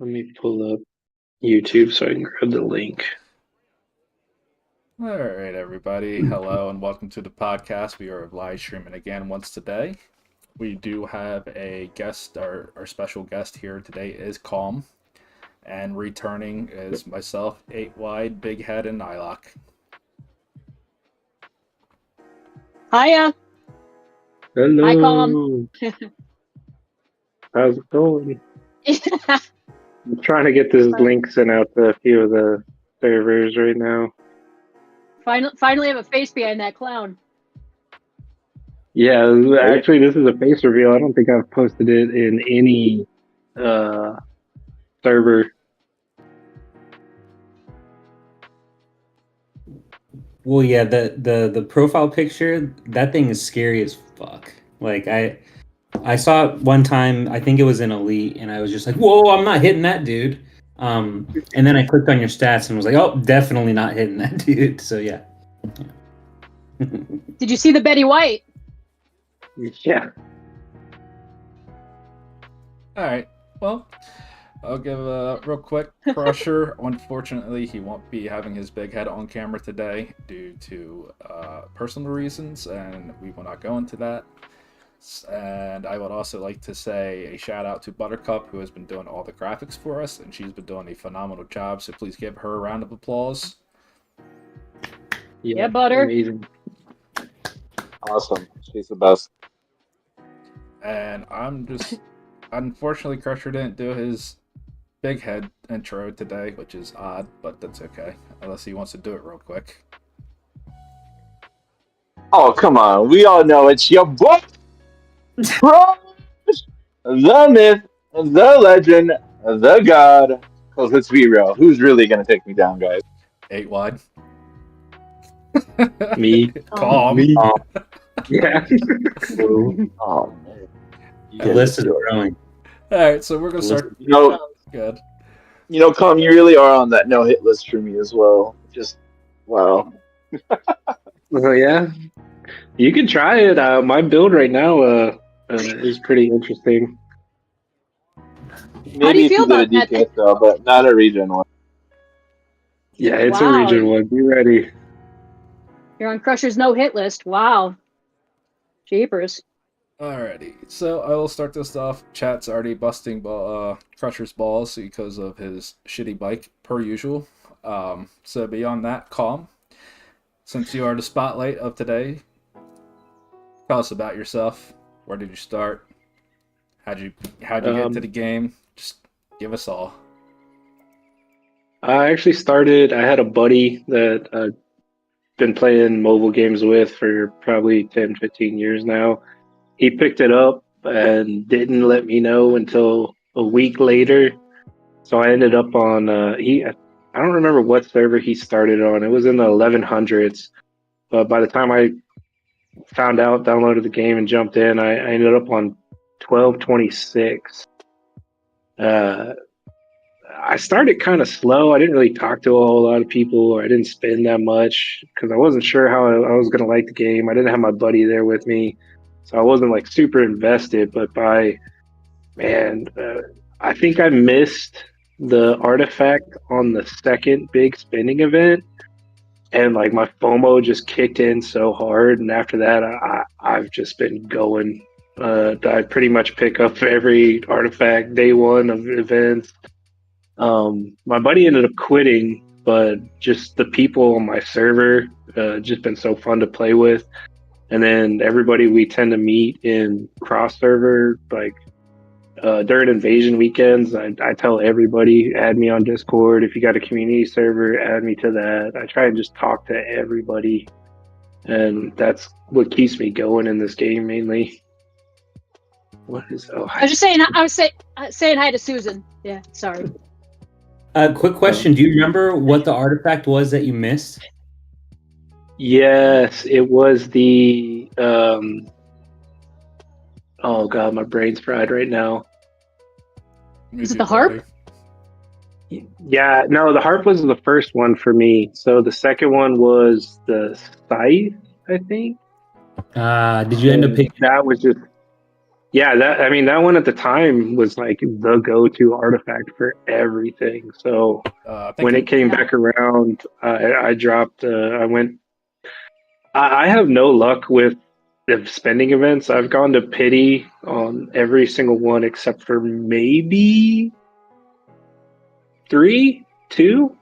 Let me pull up YouTube so I can grab the link. All right, everybody. Hello and welcome to the podcast. We are live streaming again once today. We do have a guest. Our special guest here today is Calm, and returning is myself, 8 Wide, Big Head, and Nylock. Hiya. Hello. Hi, Calm. How's it going? I'm trying to get this link sent out to a few of the servers right now. Finally have a face behind that clown. Yeah, actually, this is a face reveal. I don't think I've posted it in any server. Well, yeah, the profile picture, that thing is scary as fuck. Like I saw it one time, I think it was in Elite, and I was just like, whoa, I'm not hitting that dude. And then I clicked on your stats and was like, oh, definitely not hitting that dude. So yeah. Did you see the Betty White? Yeah. All right. Well, I'll give a real quick Crusher. Unfortunately, he won't be having his big head on camera today due to personal reasons, and we will not go into that. And I would also like to say a shout out to Buttercup, who has been doing all the graphics for us, and she's been doing a phenomenal job. So please give her a round of applause. Yeah, Butter. Amazing. Awesome. She's the best. And unfortunately, Crusher didn't do his big head intro today, which is odd, but that's okay. Unless he wants to do it real quick. Oh, come on. We all know it's your boy, Crush, the myth, the legend, the god. Because let's be real. Who's really going to take me down, guys? 8 Wide. Me. Calm. Me. Yeah. Oh, man. The list is growing. All right, so we're gonna start. Good. Calm, you really are on that no-hit list for me as well. Just, wow. Oh, yeah. You can try it. My build right now is pretty interesting. Maybe How do you if feel you did a about that? DPS though, but not a regen one. Yeah, it's Wow. a region one. Be ready. You're on Crusher's no-hit list. Wow. Jeepers. Alrighty, so I will start this off. Chat's already busting Crusher's balls because of his shitty bike, per usual. So beyond that, Calm, since you are the spotlight of today, tell us about yourself. Where did you start? How'd you get to the game? Just give us all. I actually started. I had a buddy that I've been playing mobile games with for probably 10, 15 years now. He picked it up and didn't let me know until a week later. So I ended up on I don't remember what server he started on. It was in the 1100s. But by the time I found out, downloaded the game and jumped in, I ended up on 1226. I started kind of slow. I didn't really talk to a whole lot of people, or I didn't spend that much because I wasn't sure how I was going to like the game. I didn't have my buddy there with me, so I wasn't like super invested. But I think I missed the artifact on the second big spending event, and like my FOMO just kicked in so hard. And after that, I've just been going. I pretty much pick up every artifact day one of events. My buddy ended up quitting, but just the people on my server just been so fun to play with. And then everybody we tend to meet in cross server, like during invasion weekends, I tell everybody, add me on Discord. If you got a community server, add me to that. I try and just talk to everybody, and that's what keeps me going in this game mainly. What is? Oh, I was just saying. I was saying hi to Susan. Yeah. Sorry. Quick question. Do you remember what the artifact was that you missed? Yes, it was the oh god, my brain's fried right now. Is it the harp? Yeah, no, the harp was the first one for me. So the second one was the scythe, I think. Did you end up picking? That was just Yeah, that one at the time was like the go-to artifact for everything. So I think when it came Yeah. back around, I dropped. I went. I have no luck with the spending events. I've gone to pity on every single one except for maybe two,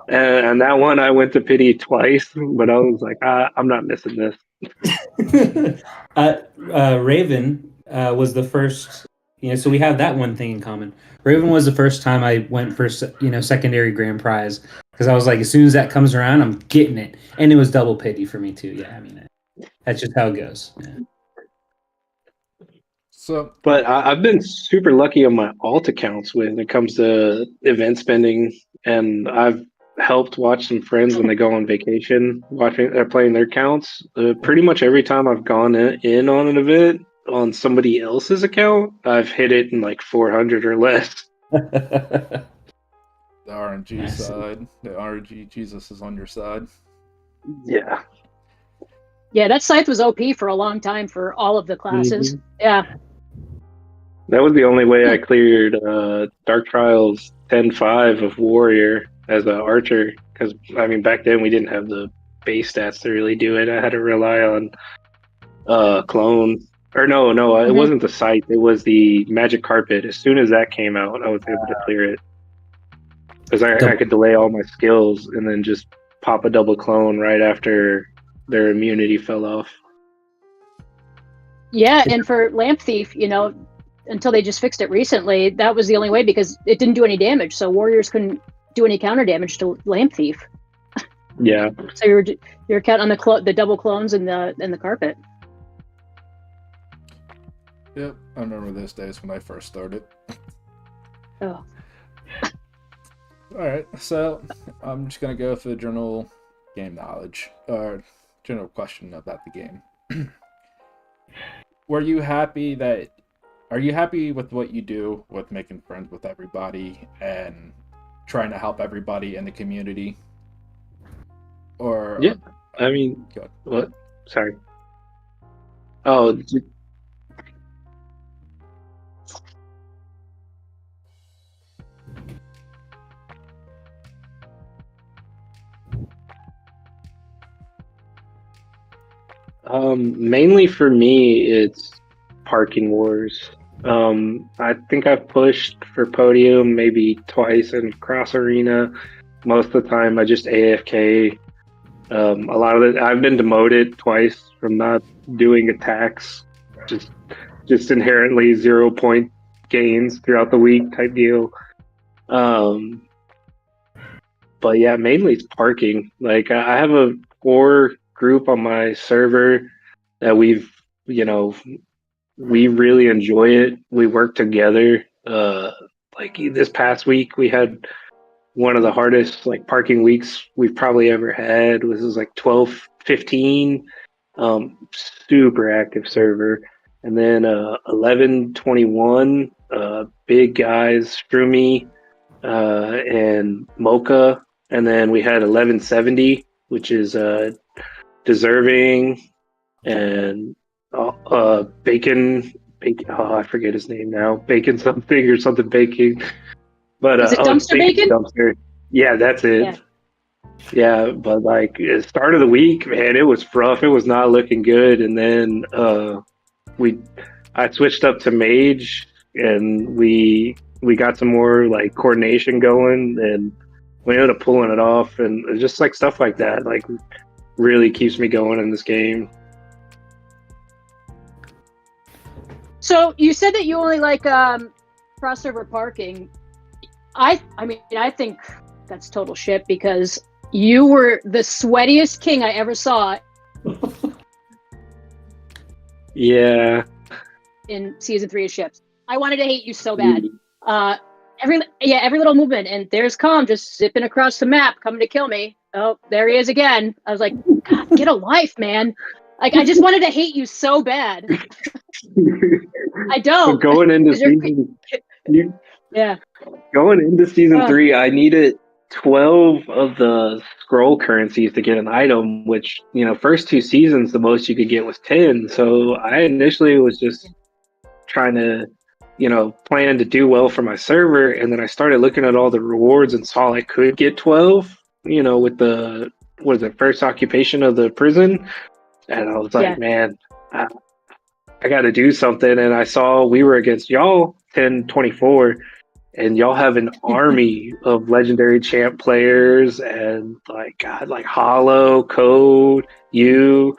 and that one I went to pity twice. But I was like, I'm not missing this. Raven was the first. So we have that one thing in common. Raven was the first time I went for secondary grand prize because I was like, as soon as that comes around, I'm getting it, and it was double pity for me too. Yeah, I mean, that's just how it goes. Yeah. So, But I've been super lucky on my alt accounts when it comes to event spending, and I've helped watch some friends when they go on vacation, watching or playing their accounts. Pretty much every time I've gone in on an event on somebody else's account, I've hit it in like 400 or less. the RNG I see. side, the RNG Jesus is on your side. Yeah. Yeah, that scythe was OP for a long time for all of the classes. Yeah. That was the only way I cleared Dark Trials 10-5 of Warrior as an archer. Because, I mean, back then we didn't have the base stats to really do it. I had to rely on clone. Or no, it wasn't the site. It was the Magic Carpet. As soon as that came out, I was able to clear it. Because I could delay all my skills and then just pop a double clone right after their immunity fell off. Yeah, and for Lamp Thief, until they just fixed it recently, that was the only way because it didn't do any damage. So warriors couldn't do any counter damage to Lamp Thief. Yeah. So you're counting on the double clones and the carpet. Yep, I remember those days when I first started. Oh. Alright, so I'm just gonna go for the general game knowledge, or general question about the game. Are you happy with what you do with making friends with everybody and trying to help everybody in the community? Or Yeah, I mean, Good. what? Sorry. Oh, mainly for me, it's parking wars. I think I've pushed for podium maybe twice in cross arena. Most of the time, I just AFK. A lot of it, I've been demoted twice from not doing attacks, just inherently 0 point gains throughout the week type deal. But yeah, mainly it's parking. Like I have a core group on my server that we really enjoy it. We work together. Like this past week, we had one of the hardest like parking weeks we've probably ever had. This was like 12-15, super active server. And then 11-21, big guys, Shroomie and Mocha. And then we had 1170, which is Deserving and Bacon. Oh, I forget his name now. Bacon something or something baking. But Is it Dumpster Bacon? Dumpster. Yeah, that's it. Yeah, but like at the start of the week, man, it was rough. It was not looking good. And then I switched up to Mage, and we got some more like coordination going, and we ended up pulling it off. And it's just like stuff like that, like really keeps me going in this game. So you said that you only like crossover parking. I mean, I think that's total shit because you were the sweatiest king I ever saw Yeah. in season 3 of Ships. I wanted to hate you so bad. Every little movement, and there's Calm just zipping across the map, coming to kill me. Oh, there he is again. I was like, God, get a life, man. Like, I just wanted to hate you so bad. I don't. Going into season, Yeah. going into season 3, I needed 12 of the scroll currencies to get an item, which, first 2 seasons, the most you could get was 10. So I initially was just trying to, plan to do well for my server. And then I started looking at all the rewards and saw I could get 12, with the, what is it, first occupation of the prison. And I was like, man, I got to do something. And I saw we were against y'all 10-24, and y'all have an army of legendary champ players, and like God, like Hollow, Code, you,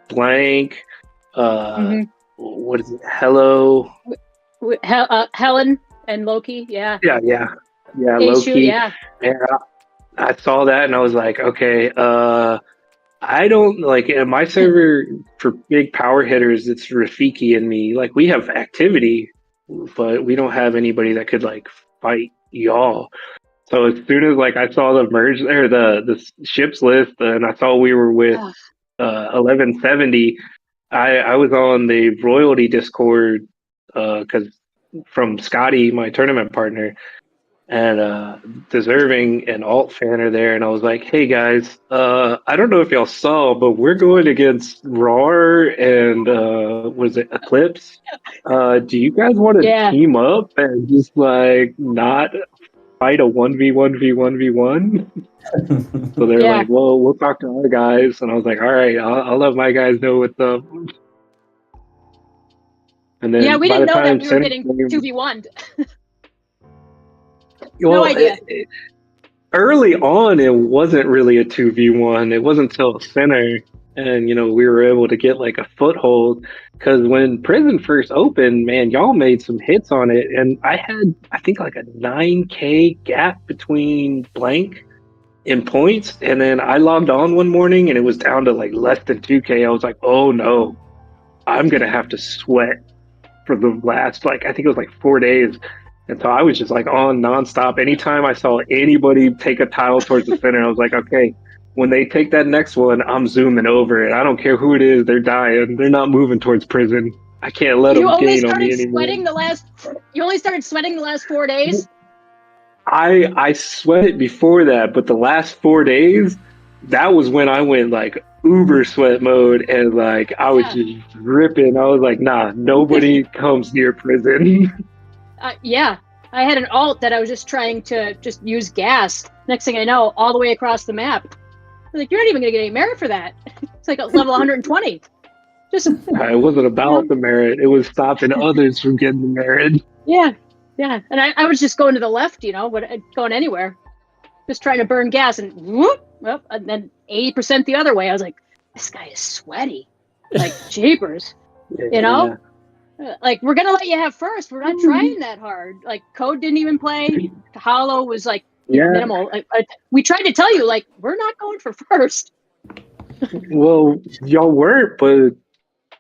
Blank, what is it? Hello, Helen and Loki. Yeah. yeah, Aishu, Loki. yeah. And I saw that, and I was like, okay, I don't like in my server for big power hitters. It's Rafiki and me. Like we have activity, but we don't have anybody that could like fight y'all. So as soon as like I saw the merge or the ships list, and I saw we were with 1170, I was on the royalty Discord because from Scotty, my tournament partner, and Deserving and Alt Fan are there, and I was like, "Hey guys, I don't know if y'all saw, but we're going against RAR and was it Eclipse? Do you guys want to team up and just like not fight a 1v1v1v1?" So they're like, "Well, we'll talk to our guys," and I was like, "All right, I'll let my guys know what's up." And then we by didn't the know that time we were getting 2v1'd. No idea. Early on, it wasn't really a 2v1. It wasn't until center, and we were able to get like a foothold. Because when prison first opened, man, y'all made some hits on it, and I think like a 9K gap between Blank in points, and then I logged on one morning and it was down to like less than 2K. I was like, oh no, I'm gonna have to sweat for the last like I think it was like 4 days. And so I was just like on nonstop. Anytime I saw anybody take a tile towards the center, I was like, okay, when they take that next one, I'm zooming over it. I don't care who it is, they're dying. They're not moving towards prison. I can't let them gain on me anymore. You only started sweating the last 4 days? I sweated before that, but the last 4 days, that was when I went like uber sweat mode, and like I was just dripping. I was like, nah, nobody comes near prison. I had an alt that I was just trying to just use gas. Next thing I know, all the way across the map. I was like, you're not even gonna get any merit for that. It's like a level 120. It wasn't about the merit. It was stopping others from getting the merit. Yeah. And I was just going to the left, going anywhere. Just trying to burn gas, and whoop, and then 80% the other way. I was like, this guy is sweaty. Like, jeepers. Like, we're gonna let you have first. We're not trying that hard. Like, Code didn't even play. Hollow was like minimal. We tried to tell you, like, we're not going for first. Well, y'all weren't, but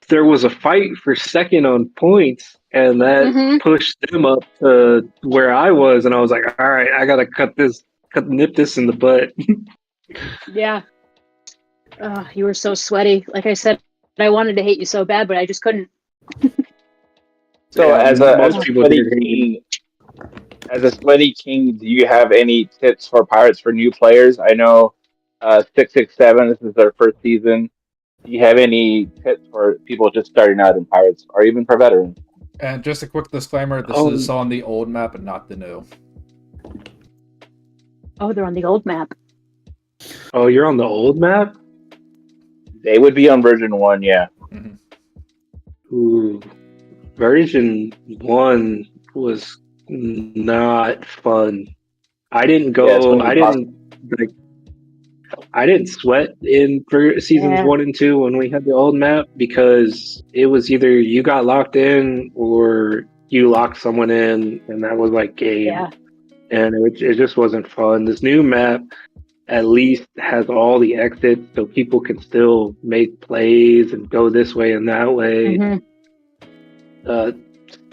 there was a fight for second on points, and that pushed them up to where I was, and I was like, all right, I gotta nip this in the butt. Yeah. You were so sweaty. Like I said, I wanted to hate you so bad, but I just couldn't. So as a sweaty king, do you have any tips for Pirates for new players? I know 667, this is their first season. Do you have any tips for people just starting out in Pirates, or even for veterans? And just a quick disclaimer, this is on the old map and not the new. Oh, they're on the old map. Oh, you're on the old map? They would be on version 1, yeah. Mm-hmm. Ooh. Version 1 was not fun. I didn't go. I didn't sweat in seasons 1 and 2 when we had the old map, because it was either you got locked in or you locked someone in, and that was like game. Yeah. And it just wasn't fun. This new map at least has all the exits, so people can still make plays and go this way and that way.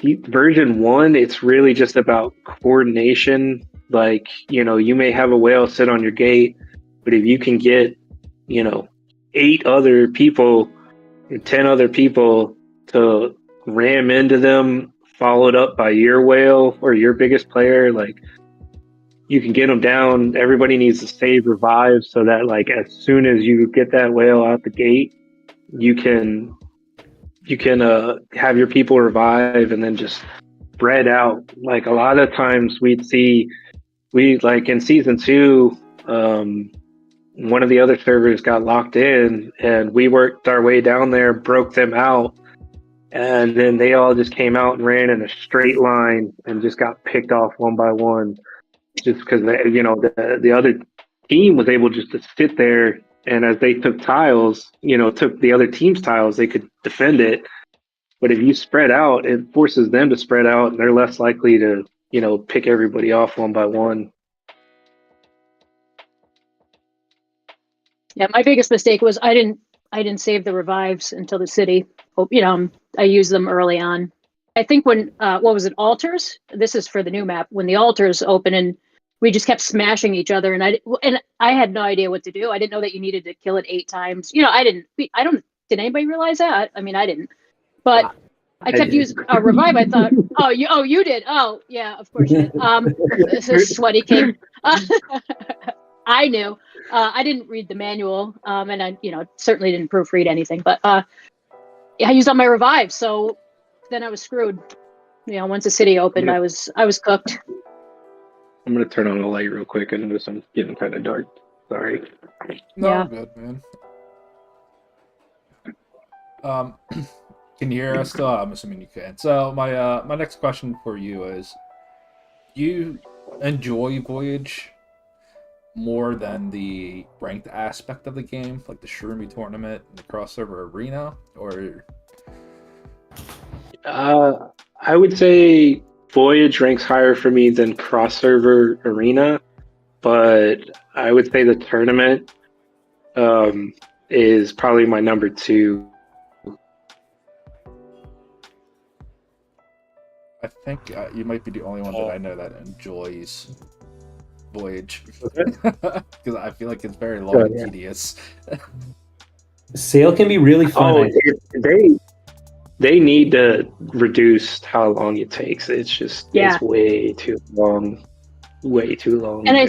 Version 1, it's really just about coordination. Like, you may have a whale sit on your gate, but if you can get, 8 other people and 10 other people to ram into them, followed up by your whale or your biggest player, like, you can get them down. Everybody needs to save revive so that like as soon as you get that whale out the gate, you can have your people revive and then just spread out. Like a lot of times we like in season 2, one of the other servers got locked in and we worked our way down there, broke them out, and then they all just came out and ran in a straight line and just got picked off one by one, just because the other team was able just to sit there, and as they took tiles, took the other team's tiles, they could defend it. But if you spread out, it forces them to spread out, and they're less likely to pick everybody off one by one. Yeah, my biggest mistake was I didn't save the revives until the city. I used them early on. I think when what was it, altars? This is for the new map. When the altars open and we just kept smashing each other, and I had no idea what to do. I didn't know that you needed to kill it 8 times. Did anybody realize that? I mean, I didn't. But I kept using revive. I thought, you did. Oh, yeah, of course you did. This is sweaty king. I knew. I didn't read the manual, and I, certainly didn't proofread anything. But I used all my revives, so then I was screwed. Once the city opened, I was cooked. I'm gonna turn on the light real quick. I notice I'm getting kind of dark. Sorry. No, Yeah. I'm good, man. Can you hear us still? I'm assuming you can. So my next question for you is: do you enjoy Voyage more than the ranked aspect of the game, like the shroomie tournament and the cross-server arena, or? I would say Voyage ranks higher for me than cross-server arena, but I would say the tournament is probably my number 2. I think you might be the only one that I know that enjoys Voyage, because I feel like it's very long and tedious. Sail can be really fun. They need to reduce how long it takes. It's just it's way too long. And I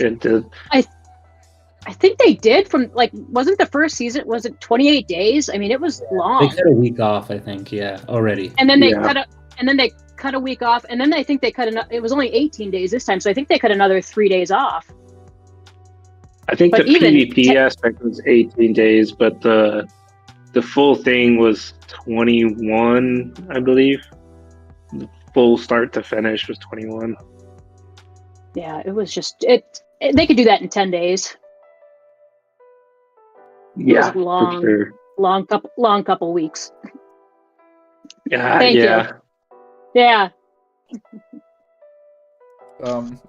think they did wasn't the first season, was it 28 days? I mean, it was long. They cut a week off, I think, already. And then they cut a week off, and then I think they cut it was only 18 days this time, so I think they cut another 3 days off. I think the PvP aspect was 18 days, but the full thing was 21, I believe. The full start to finish was 21. Yeah, it was just they could do that in 10 days. Yeah, long, for sure. long couple weeks. Yeah, Thank you. Yeah.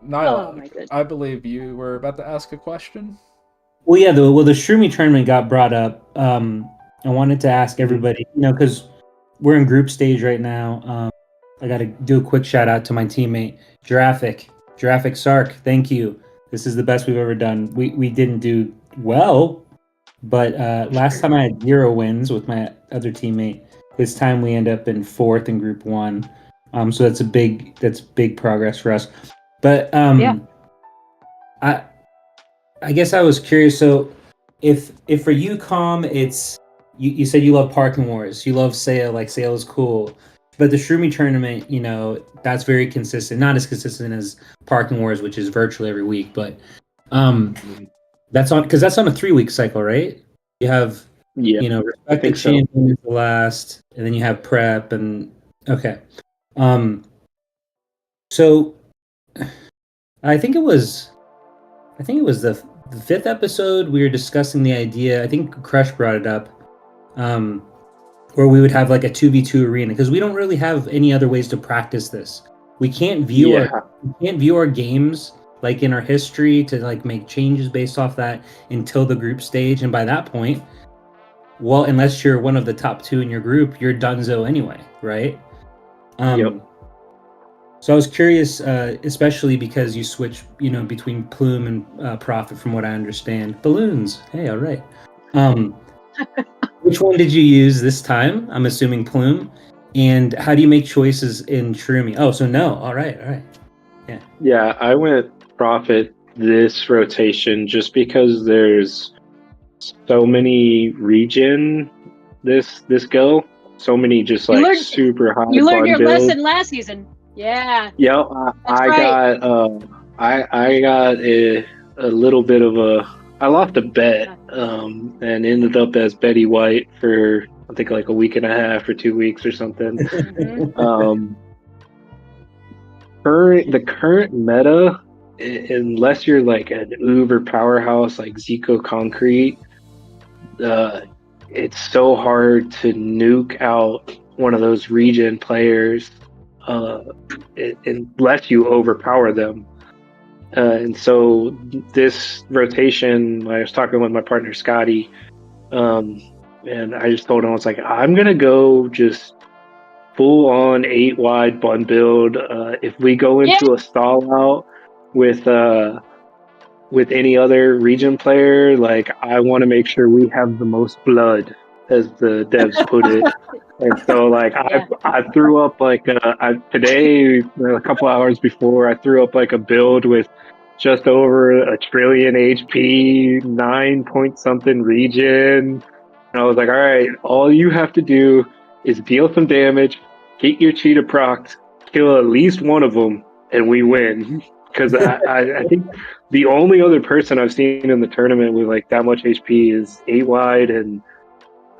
Niall, my goodness. I believe you were about to ask a question. Well, yeah, the shroomie tournament got brought up. I wanted to ask everybody, because we're in group stage right now. I got to do a quick shout out to my teammate, Giraffic Sark. Thank you. This is the best we've ever done. We didn't do well, but last time I had 0 wins with my other teammate. This time we end up in 4th in Group 1. So that's big progress for us. But I guess I was curious. So if for you, Com, it's you said you love Parking Wars, you love Sail, like Sail is cool, but the shroomie tournament, that's very consistent. Not as consistent as Parking Wars, which is virtually every week, but that's on a 3-week cycle, right? You have respect the champion is the last, and then you have prep, and okay. So I think it was the 5th episode we were discussing the idea. I think Crush brought it up, where we would have like a 2v2 arena, because we don't really have any other ways to practice this. We can't view our games like in our history to like make changes based off that until the group stage, and by that point, well, unless you're one of the top 2 in your group, you're donezo anyway, right? Yep. So I was curious, especially because you switch, between Plume and Prophet, from what I understand. Balloons. Hey, all right. Which one did you use this time? I'm assuming Plume. And how do you make choices in shroomie? Oh, so no. All right. Yeah. Yeah, I went Prophet this rotation just because there's so many region this go. So many just like super high. You learned your builds. lesson last season. Yeah. Yep, I right. got I got a little bit of a I lost a bet and ended up as Betty White for I think like a week and a half or 2 weeks or something. Mhm. The current meta, unless you're like an uber powerhouse like Zico Concrete, it's so hard to nuke out one of those region players unless you overpower them. And so this rotation, I was talking with my partner Scotty, and I just told him I was like, I'm gonna go just full on 8 wide bun build. If we go into a stall out with any other region player, like I want to make sure we have the most blood, as the devs put it. And so, like, I threw up like today, a couple hours before, I threw up like a build with just over 1,000,000,000 HP, 9 point something region. And I was like, all right, all you have to do is deal some damage, get your cheetah procced, kill at least one of them, and we win. Because I think the only other person I've seen in the tournament with like that much HP is 8 wide, and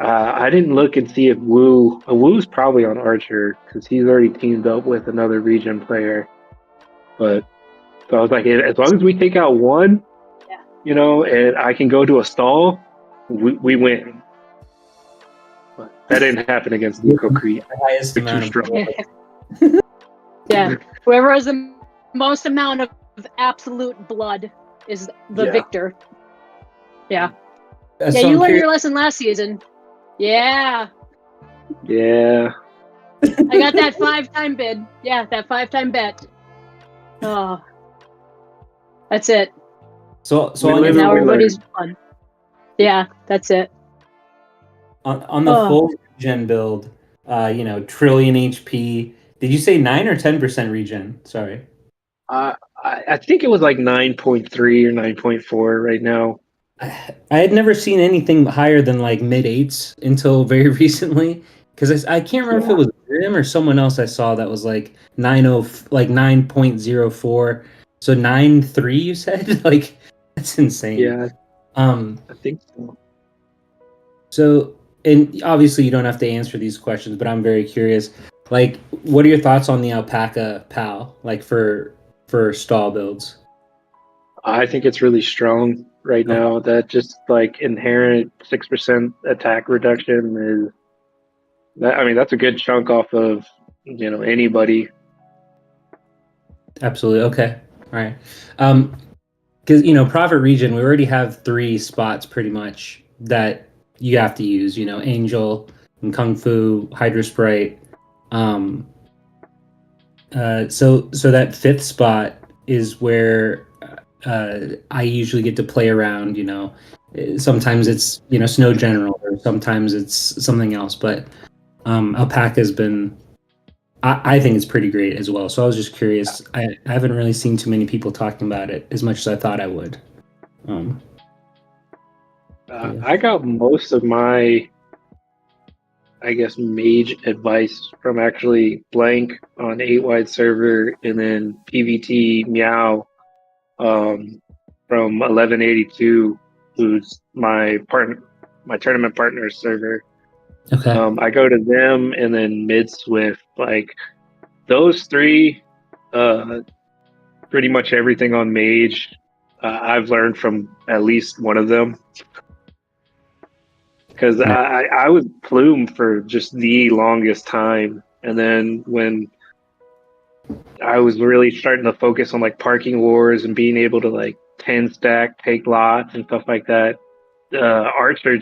I didn't look and see if Woo's probably on Archer because he's already teamed up with another region player. But so I was like, as long as we take out one, and I can go to a stall, we win. But that didn't happen against Nico Crete. Highest amount of yeah, whoever has the most amount of absolute blood is the victor. Yeah. You learned your lesson last season. Yeah. Yeah. I got that 5-time bid. Yeah, that 5-time bet. Oh. That's it. So now everybody's fun. Yeah, that's it. On the full regen build, 1,000,000,000 HP. Did you say 9 or 10% regen? Sorry. I think it was like 9.3 or 9.4 right now. I had never seen anything higher than like mid-8s until very recently, because I can't remember if it was him or someone else I saw that was like 9.04. So 9.3 you said? Like that's insane. Yeah. I think so. So, and obviously you don't have to answer these questions, but I'm very curious. Like, what are your thoughts on the Alpaca PAL, like for stall builds? I think it's really strong right now. That just like inherent 6% attack reduction that's a good chunk off of anybody. Absolutely. Okay. All right. Because Prophet Region, we already have 3 spots pretty much that you have to use. Angel and Kung Fu, Hydra Sprite. So that 5th spot is where I usually get to play around. Sometimes it's Snow General, or sometimes it's something else. But Alpaca's been, I think it's pretty great as well. So I was just curious. I haven't really seen too many people talking about it as much as I thought I would. I got most of my, I guess, mage advice from actually Blank on 8-wide server, and then PVT Meow from 1182, who's my tournament partner server. Okay. I go to them, and then Mid Swift, like those 3, pretty much everything on mage I've learned from at least one of them. Because I was Plume for just the longest time, and then when I was really starting to focus on like parking wars and being able to like 10 stack, take lots and stuff like that, Archer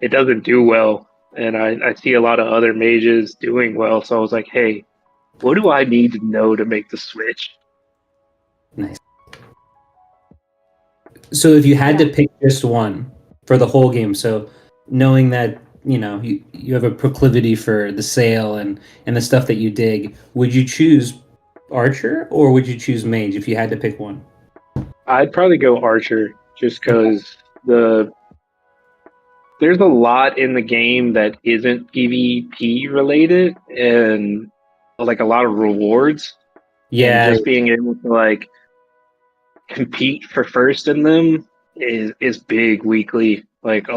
it doesn't do well, and I see a lot of other mages doing well, so I was like, hey, what do I need to know to make the switch? Nice. So if you had to pick just one for the whole game, so knowing that you have a proclivity for the sail and the stuff that you dig, would you choose Archer or would you choose Mage if you had to pick one? I'd probably go Archer just because there's a lot in the game that isn't PvP related and like a lot of rewards and Yeah, just being able to like compete for first in them is big weekly. Like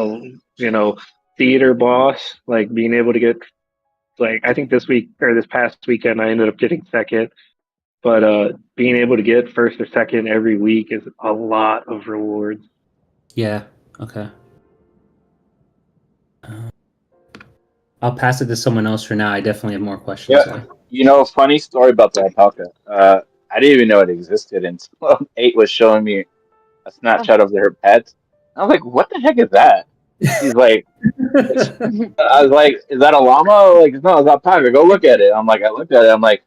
theater boss, like being able to get like I think this week or this past weekend I ended up getting second. But being able to get first or second every week is a lot of rewards. yeah. Okay. I'll pass it to someone else for now. I definitely have more questions Yeah, though. funny story about the alpaca. I didn't even know it existed until 8 was showing me a Snapchat of her pet. I was like, "What the heck is that?" He's like, it's, "I was like, is that a llama?" Like, no, it's alpaca. Go look at it. I'm like, I looked at it. I'm like,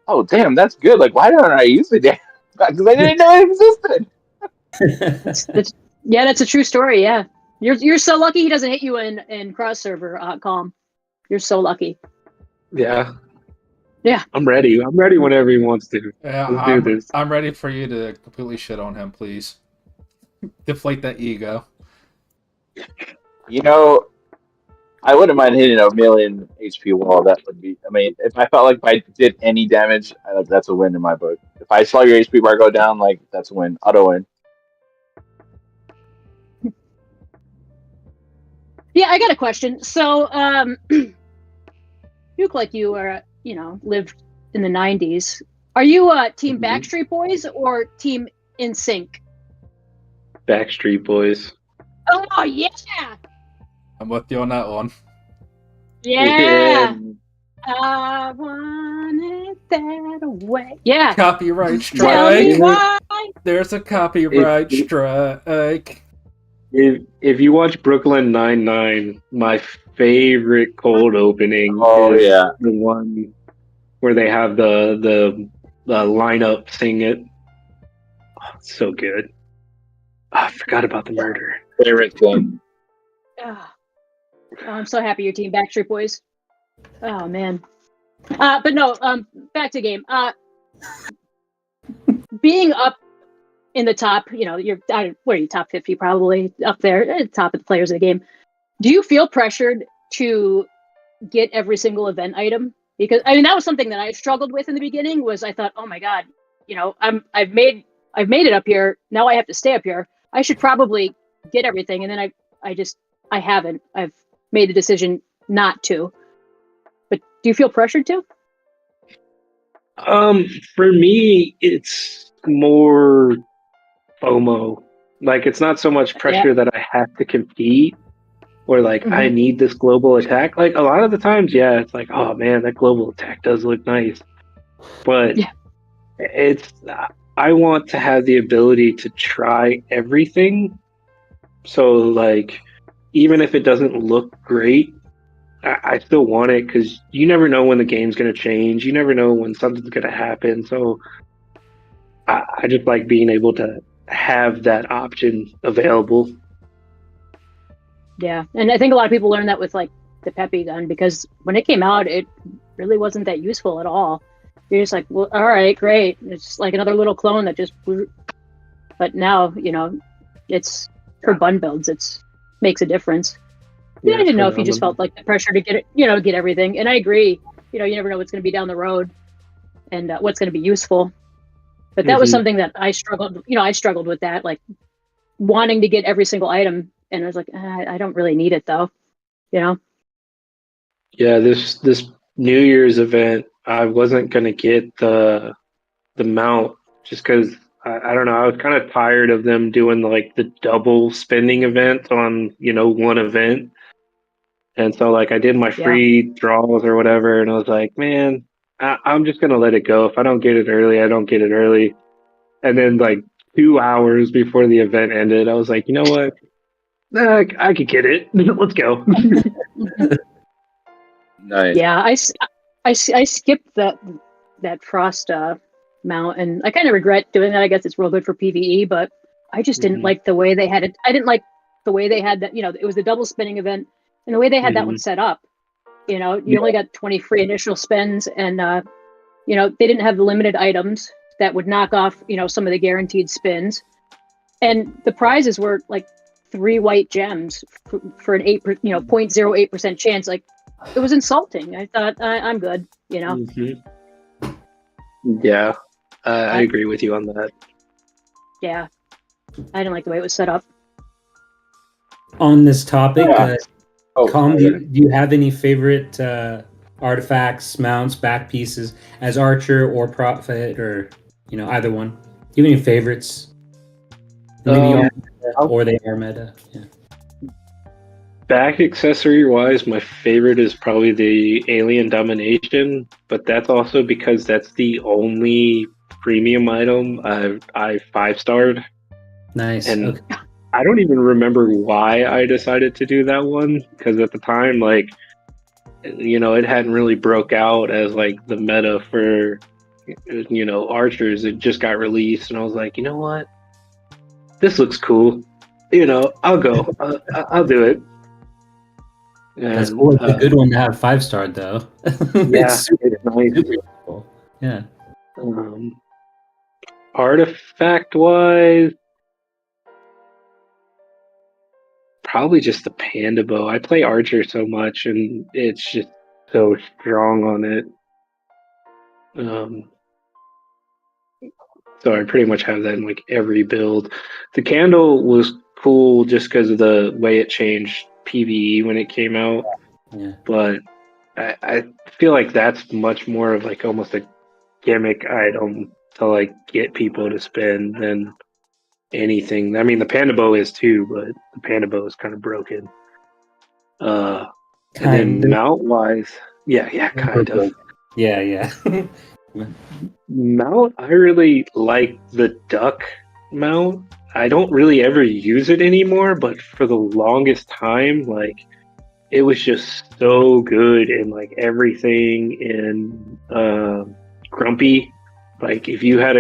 "Oh, damn, that's good. Like, why don't I use it?" Because I didn't know it existed. That's yeah, that's a true story. Yeah, you're so lucky he doesn't hit you in cross server calm. You're so lucky. Yeah. Yeah. I'm ready. I'm ready whenever he wants to. Yeah, Let's do this. I'm ready for you to completely shit on him, please. Deflate that ego. You know, I wouldn't mind hitting a million HP wall. That would be. I mean, if I felt like if I did any damage, that's a win in my book. If I saw your HP bar go down, like that's a win, auto win. Yeah, I got a question. So, you look like you are, lived in the '90s. Are you Team Mhm. Backstreet Boys or Team NSYNC? Backstreet Boys. Oh yeah, I'm with you on that one. yeah. I wanted that way. Yeah. Copyright Tell me strike. why. There's a If, copyright strike. if you watch Brooklyn Nine-Nine, my favorite cold opening Oh is yeah, the one where they have the lineup sing it. Oh, it's so good. Oh, I forgot about the murder. favorite thing. Oh, I'm so happy you're Team Backstreet Boys. Oh man. But no. Back to game. Being up in the top, what are you, top 50 probably up there, top of the players of the game. Do you feel pressured to get every single event item? Because I mean that was something that I struggled with in the beginning. Was I thought, oh my god, I've made it up here. Now I have to stay up here. I should probably get everything, and then I haven't. I've made the decision not to. But do you feel pressured to? For me, it's more FOMO. Like it's not so much Yeah. pressure that I have to compete or like I Mhm. need this global attack. Like a lot of the times, yeah, it's like, oh man, that global attack does look nice. But Yeah. it's I want to have the ability to try everything. So like even if it doesn't look great, I still want it because you never know when the game's gonna change. You never know when something's gonna happen. So I just like being able to have that option available. Yeah, and I think a lot of people learned that with like the Peppy gun because when it came out, it really wasn't that useful at all. You're just like, well, all right, great. It's like another little clone that just. But now, it's for bun builds. It's makes a difference. Yeah, I It's didn't know if you just phenomenal. felt like the pressure to get it, get everything. And I agree. You never know what's going to be down the road and what's going to be useful. But that was Mhm. something that I struggled. I struggled with that, like wanting to get every single item, and I was like, I don't really need it though. You know. Yeah, this New Year's event, I wasn't gonna get the mount just because I don't know. I was kind of tired of them doing like the double spending event on one event, and so like I did my Yeah. free draws or whatever, and I was like, man, I'm just gonna let it go. If I don't get it early, I don't get it early. And then like 2 hours before the event ended, I was like, you know what? I could get it. Let's go. Nice. Yeah, I skipped that frost mount, and I kind of regret doing that. I guess it's real good for PVE, but I just didn't Mhm. like the way they had it. I didn't like the way they had that. It was the double spinning event, and the way they had that one Mhm. set up. You Yeah. only got 20 free initial spends, and they didn't have the limited items that would knock off some of the guaranteed spins. And the prizes were like 3 white gems for an 0.08% chance. Like, it was insulting. I thought I'm good, Yeah, I agree with you on that. Yeah, I didn't like the way it was set up. On this topic, Calm, sorry. do you have any favorite artifacts, mounts, back pieces as archer or prophet, or either one? Do you have any favorites? Maybe all meta, or they are meta. Yeah. Back accessory wise, my favorite is probably the Alien Domination, but that's also because that's the only premium item I 5-starred. Nice. And Okay. I don't even remember why I decided to do that one, because at the time, like, it hadn't really broke out as like the meta for archers. It just got released, and I was like, you know what, this looks cool. I'll go. I'll do it. That's And, cool. It's a good one to have 5-starred though. Yeah, It's super, it's nice. super cool. Yeah. Artifact wise, probably just the panda bow. I play archer so much, and it's just so strong on it. So I pretty much have that in like every build. The candle was cool just because of the way it changed PvE when it came out. Yeah. But I feel like that's much more of like almost a gimmick item to like get people to spend than anything. I mean, the panda bow is too, but the panda bow is kind of broken. And then mount wise, yeah, kind of. Yeah. Mount, I really like the duck mount. I don't really ever use it anymore, but for the longest time, like, it was just so good in like everything in Grumpy. Like, if you had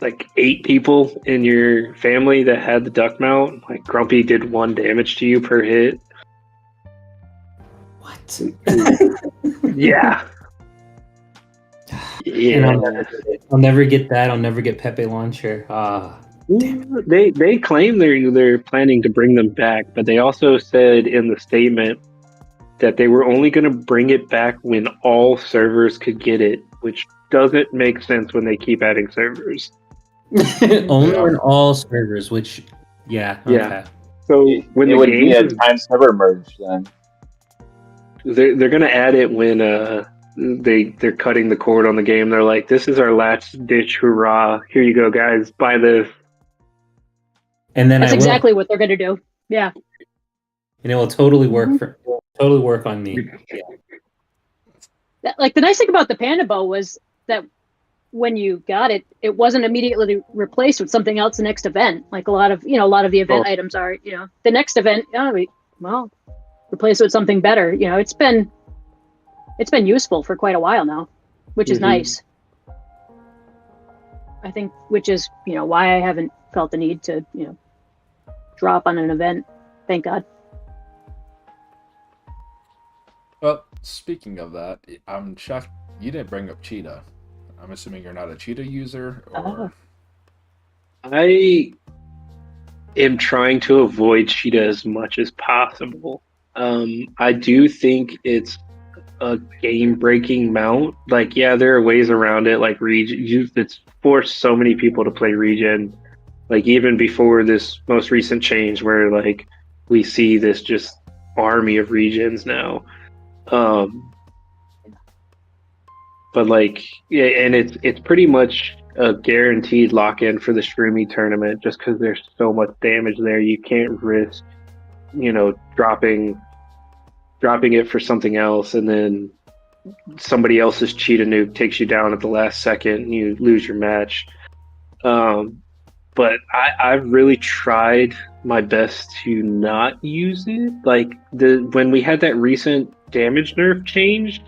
like 8 people in your family that had the duck mount, like, Grumpy did 1 damage to you per hit. What? Yeah. Yeah. I'll never get that. I'll never get Pepe Launcher. They claim they're planning to bring them back, but they also said in the statement that they were only going to bring it back when all servers could get it, which doesn't make sense when they keep adding servers. Only on all servers, which okay. So when it the would be a game time server merge then. they're going to add it when they're cutting the cord on the game. They're like, this is our last ditch hurrah. Here you go, guys. Buy this. And then That's exactly what they're going to do. Yeah. And it will totally work on me. Yeah. Like, the nice thing about the panda bow was that when you got it, it wasn't immediately replaced with something else the next event. Like a lot of the event items are, the next event, replace it with something better. It's been useful for quite a while now, which is nice. I think, which is, why I haven't felt the need to, drop on an event. Thank God. Well, speaking of that, I'm shocked you didn't bring up Cheetah. I'm assuming you're not a Cheetah user, or... I am trying to avoid Cheetah as much as possible. I do think it's a game-breaking mount. Like, yeah, there are ways around it, like regen. It's forced so many people to play regen. Like, even before this most recent change, where like we see this just army of regens now. But like, yeah, and it's pretty much a guaranteed lock-in for the shroomie tournament, just because there's so much damage there. You can't risk, dropping it for something else, and then somebody else's cheetah nuke takes you down at the last second, and you lose your match. But I've really tried my best to not use it. Like, when we had that recent damage nerf change,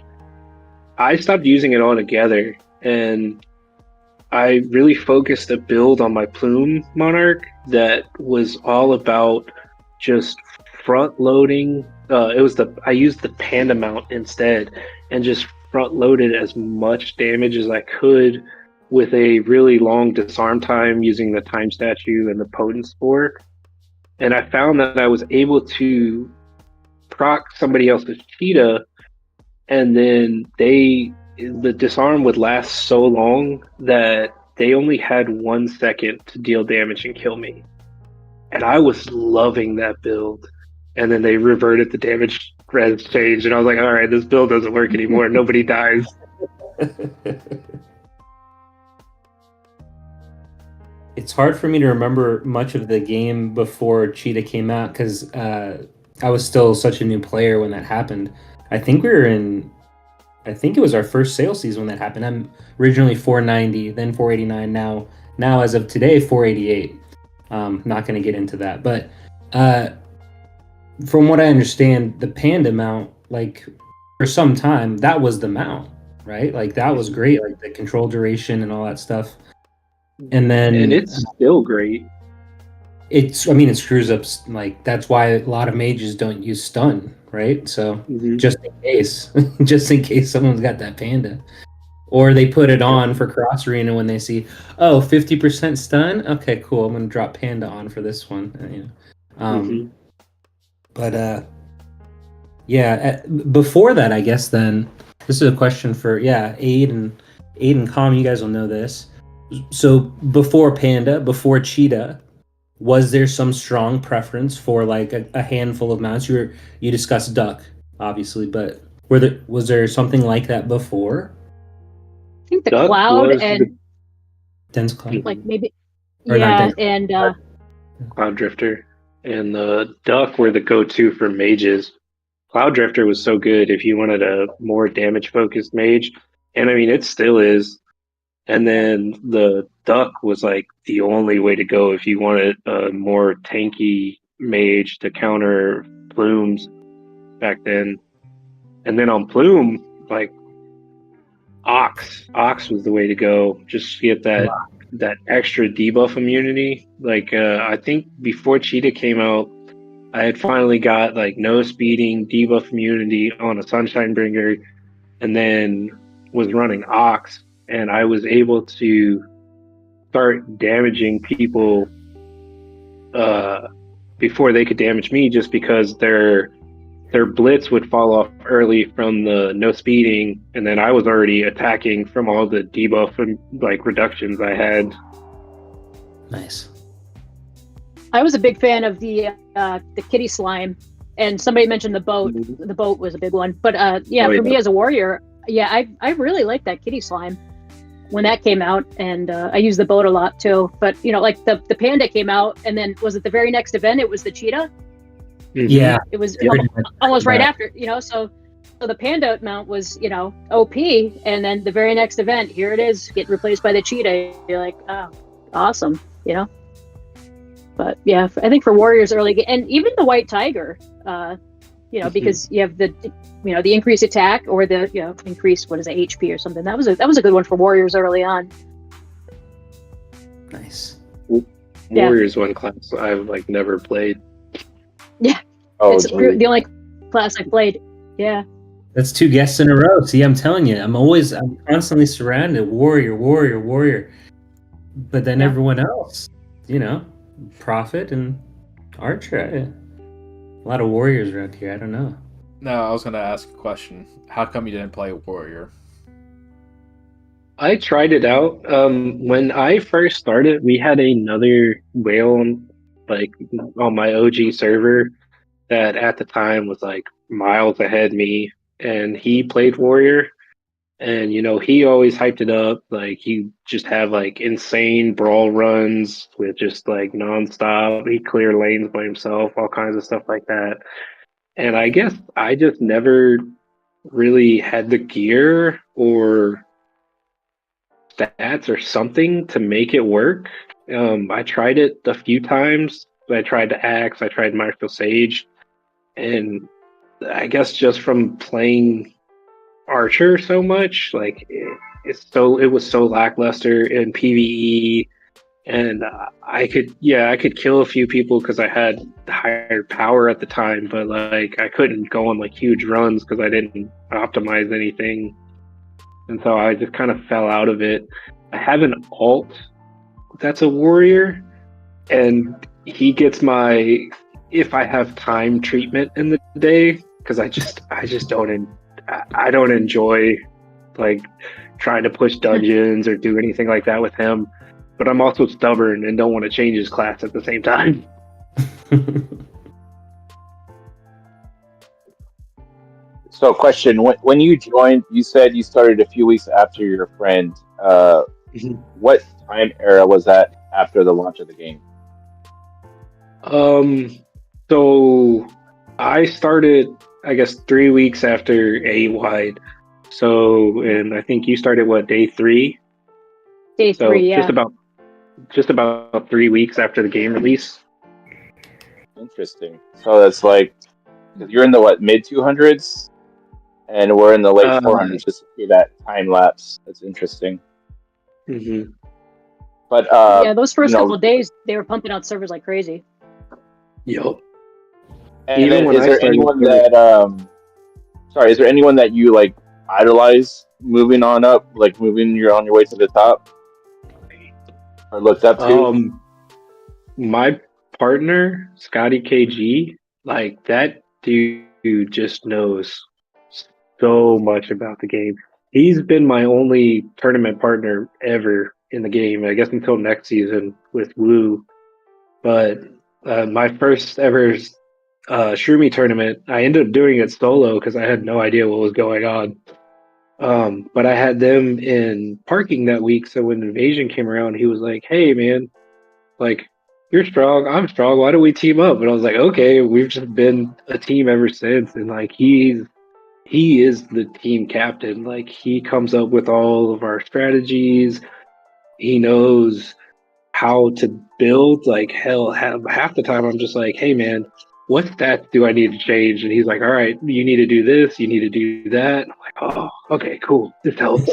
I stopped using it altogether, and I really focused a build on my Plume Monarch that was all about just front loading. I used the Panda mount instead, and just front loaded as much damage as I could with a really long disarm time using the time statue and the potent spore. And I found that I was able to proc somebody else's cheetah, and then the disarm would last so long that they only had 1 second to deal damage and kill me. And I was loving that build. And then they reverted the damage res change, and I was like, all right, this build doesn't work anymore. Nobody dies. It's hard for me to remember much of the game before Cheetah came out because I was still such a new player when that happened. I think it was our first sale season when that happened. I'm originally 490, then 489. Now as of today, 488. Not going to get into that, but from what I understand, the Panda mount, like for some time, that was the mount, right? Like that was great, like the control duration and all that stuff. And it's still great. It screws up, like that's why a lot of mages don't use stun, right? So just in case someone's got that Panda, or they put it on for cross arena when they see 50% stun. Okay, cool. I'm gonna drop Panda on for this one. But before that, I guess then this is a question for Aid and Com. You guys will know this. So before Panda, before Cheetah, was there some strong preference for like a handful of mounts? You discussed Duck, obviously, but was there something like that before? I think the Duck Cloud and Dense Cloud, like maybe Cloud Drifter and the Duck were the go-to for mages. Cloud Drifter was so good if you wanted a more damage-focused mage, and I mean it still is. And then the Duck was like the only way to go if you wanted a more tanky mage to counter Plumes back then. And then on Plume, like Ox was the way to go. Just get that extra debuff immunity. Like I think before Cheetah came out, I had finally got like no speeding, debuff immunity on a Sunshine Bringer, and then was running Ox, and I was able to start damaging people before they could damage me, just because their blitz would fall off early from the no speeding, and then I was already attacking from all the debuff and like reductions I had. Nice. I was a big fan of the kitty slime, and somebody mentioned the boat. Mm-hmm. The boat was a big one, but for me as a warrior, I really liked that kitty slime when that came out, and I used the boat a lot too. But like the Panda came out, and then was it the very next event? It was the Cheetah. Yeah, it was almost right after. So the Panda mount was OP, and then the very next event, here it is, get replaced by the Cheetah. You're like, oh, awesome, But yeah, I think for warriors early, and even the White Tiger, because you have the increased attack or the increased HP or something. That was a good one for warriors early on. Nice. Warriors one class I've like never played. Yeah, it's the only class I played. Yeah, that's 2 guests in a row. See, I'm telling you, I'm constantly surrounded warrior, but then everyone else, Prophet and Archer. A lot of warriors around here. I don't know. No, I was going to ask a question. How come you didn't play warrior? I tried it out. When I first started, we had another whale on my OG server that at the time was like miles ahead me, and he played warrior. And he always hyped it up, like he just have like insane brawl runs with just like nonstop. He clear lanes by himself, all kinds of stuff like that. And I guess I just never really had the gear or stats or something to make it work. I tried it a few times. I tried the Axe, I tried Martial Sage, and I guess just from playing Archer so much, like it was so lackluster in PvE, and I could kill a few people because I had higher power at the time, but like I couldn't go on like huge runs because I didn't optimize anything, and so I just kind of fell out of it. I have an alt that's a warrior, and he gets my if I have time treatment in the day because I just I don't enjoy like trying to push dungeons or do anything like that with him. But I'm also stubborn and don't want to change his class at the same time. So, question: when you joined, you said you started a few weeks after your friend. What time era was that after the launch of the game? So I started, I guess, 3 weeks after A wide. So, and I think you started what, day 3? Day So 3, yeah. just about 3 weeks after the game release. Interesting. So that's like, 'cause you're in the what, mid 200s, and we're in the late 400s. Just to see that time lapse. That's interesting. Mm-hmm. But yeah, those first couple of days, they were pumping out servers like crazy. Yep. And Even then, when is I there started anyone doing- that sorry, is there anyone that you like idolize moving on up, like you're on your way to the top, or looked up to? My partner, Scotty KG, like that dude just knows so much about the game. He's been my only tournament partner ever in the game, I guess until next season with Woo. But my first ever shroomie tournament, I ended up doing it solo because I had no idea what was going on. But I had them in parking that week, so when Invasion came around, he was like, "Hey, man, like you're strong, I'm strong. Why don't we team up?" And I was like, "Okay." We've just been a team ever since, and like he is the team captain. Like he comes up with all of our strategies. He knows how to build. Like hell, half the time I'm just like, "Hey, man, what stats do I need to change?" And he's like, "All right, you need to do this, you need to do that." And I'm like, "Oh, okay, cool. This helps."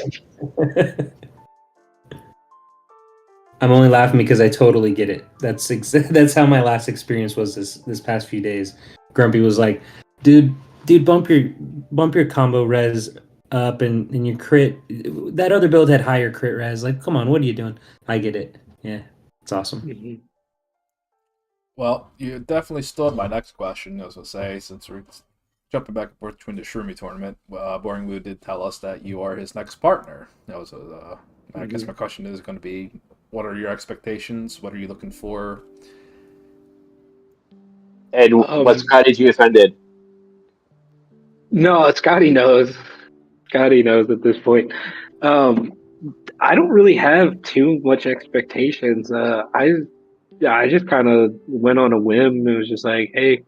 I'm only laughing because I totally get it. That's how my last experience was this past few days. Grumpy was like, dude, bump your combo res up and your crit. That other build had higher crit res. Like, come on, what are you doing? I get it. Yeah, it's awesome. Mhm. Well, you definitely stole my next question. I was going to say, since we're jumping back and forth between the Shroomie tournament, Boring Woo did tell us that you are his next partner. That was I guess my question is going to be, what are your expectations? What are you looking for? And what strategy offended? No, Scotty knows. Scotty knows at this point. I don't really have too much expectations. I just kind of went on a whim. It was just like, "Hey,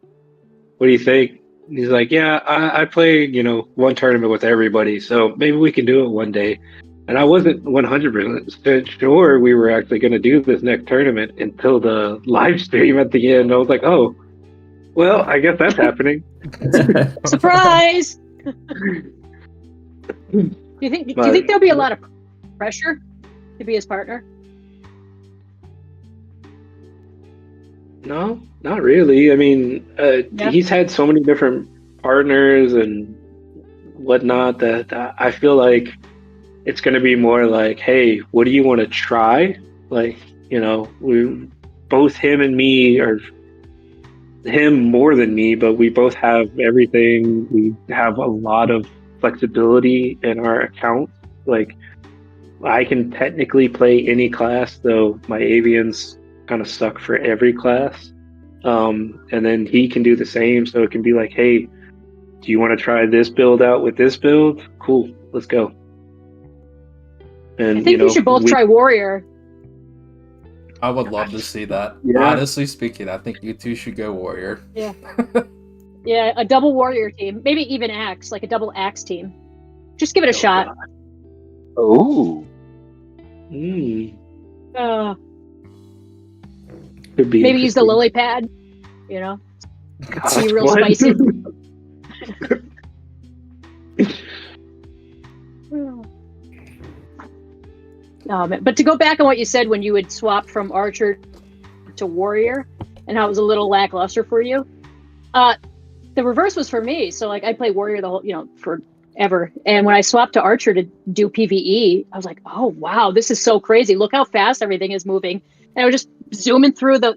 what do you think?" And he's like, "Yeah, I play, one tournament with everybody, so maybe we can do it one day." And I wasn't 100% sure we were actually going to do this next tournament until the live stream at the end. I was like, "Oh, well, I guess that's happening." Surprise! Do you think there'll be a lot of pressure to be his partner? No, not really. I mean, Yeah. he's had so many different partners and whatnot that I feel like it's going to be more like, "Hey, what do you want to try?" Like, we both him and me, or him more than me, but we both have everything. We have a lot of flexibility in our accounts. Like, I can technically play any class, though my avians kind of suck for every class. And then he can do the same, so it can be like, "Hey, do you want to try this build out with this build? Cool, let's go." And I think you should both try Warrior. I would love to see that. Yeah. Honestly speaking, I think you two should go Warrior. Yeah. Yeah, a double Warrior team. Maybe even Axe, like a double Axe team. Just give it a shot. God. Oh. Could be Maybe use the interesting. lily pad, God, be real what? spicy. But to go back on what you said when you would swap from Archer to Warrior and how it was a little lackluster for you, the reverse was for me. So like I play Warrior the whole, ever. And when I swapped to Archer to do PvE, I was like, oh wow, this is so crazy. Look how fast everything is moving. And I was just zooming through the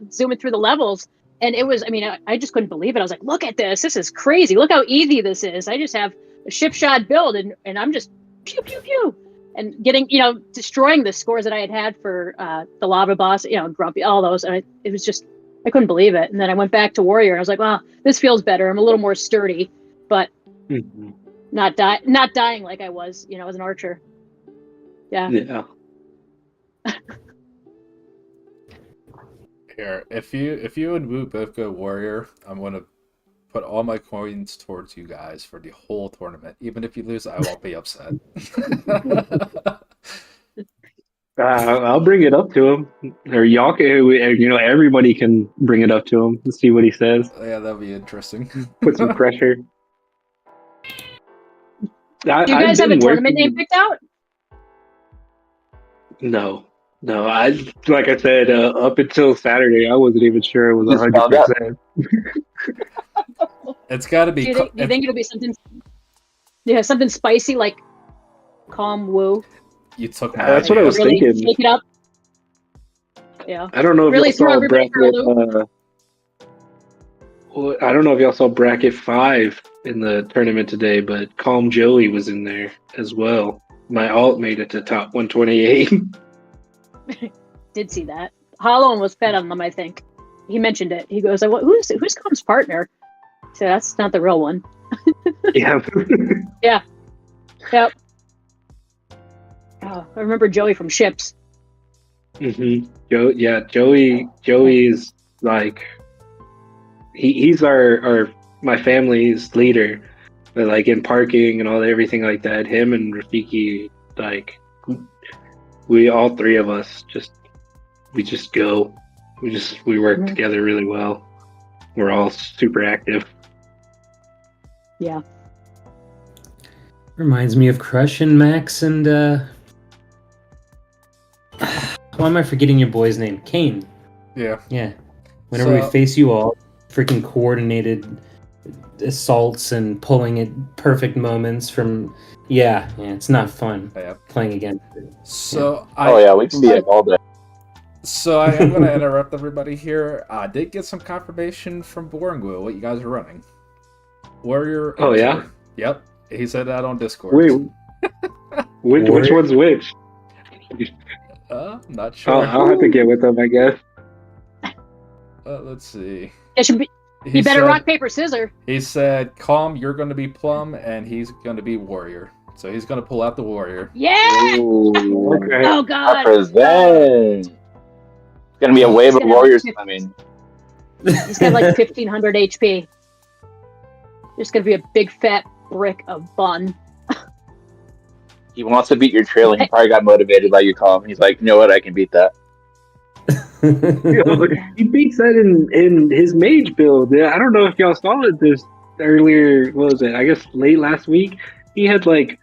levels. And it was, I mean, I just couldn't believe it. I was like, look at this. This is crazy. Look how easy this is. I just have a ship shot build and I'm just pew, pew, pew. And getting, destroying the scores that I had for the lava boss, Grumpy, all those. And it was just, I couldn't believe it. And then I went back to Warrior. I was like, well, this feels better. I'm a little more sturdy, but not dying like I was, as an Archer. Yeah. Yeah. Here, if you and Woo both go Warrior, I'm gonna put all my coins towards you guys for the whole tournament. Even if you lose, I won't be upset. I'll bring it up to him, or y'all can. Everybody can bring it up to him and see what he says. Yeah, that'd be interesting. Put some pressure. Do you guys have a tournament name picked out? No. Like I said, up until Saturday, I wasn't even sure it was 100%. It's got to be. Do you think it'll be something? Yeah, something spicy like Calm Woo. You took my. That's what I was really thinking. Shake it up. Yeah. I don't know if really y'all saw bracket. I don't know if y'all saw bracket 5 in the tournament today, but Calm Joey was in there as well. My alt made it to top 128. Did see that. Hollow was fed on them, I think. He mentioned it. He goes, who's Calm's partner? So that's not the real one. Yeah. Yeah. Yep. Oh, I remember Joey from Ships. Mm-hmm. Joey is like he's my family's leader, but like in parking and everything like that. Him and Rafiki, like we all three of us we just go. We work together really well. We're all super active. Yeah. Reminds me of Crush and Max and why am I forgetting your boy's name? Kane. Yeah. Yeah. Whenever we face you all, freaking coordinated assaults and pulling at perfect moments from it's not fun playing against it. So we can be all day. So I am going to interrupt everybody here. I did get some confirmation from Boring Wheel what you guys are running. Warrior. Oh yeah. Yep. He said that on Discord. Wait, which one's which? Not sure. I'll have to get with them, I guess. Let's see. It should be. You better rock, paper, scissors. He said, Calm, you're going to be Plum, and he's going to be Warrior. So he's going to pull out the Warrior. Yeah! Ooh, okay. Oh, God. It's going to be a wave of Warriors coming. He's got like 1,500 HP. There's going to be a big fat brick of bun. He wants to beat your trail, and he probably got motivated by you, Calm. He's like, you know what, I can beat that. He beats that in his mage build. Yeah, I don't know if y'all saw it this earlier. What was it? I guess late last week. He had like,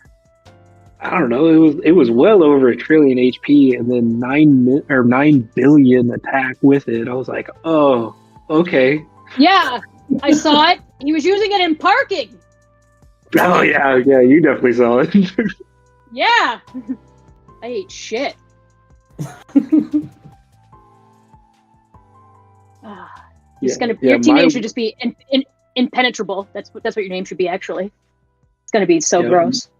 I don't know. It was well over 1 trillion HP and then 9 billion attack with it. I was like, oh, okay. Yeah, I saw it. He was using it in parking. Oh yeah, you definitely saw it. Yeah, I ate shit. Your team name should just be impenetrable. That's what your name should be. Actually, it's gonna be so gross.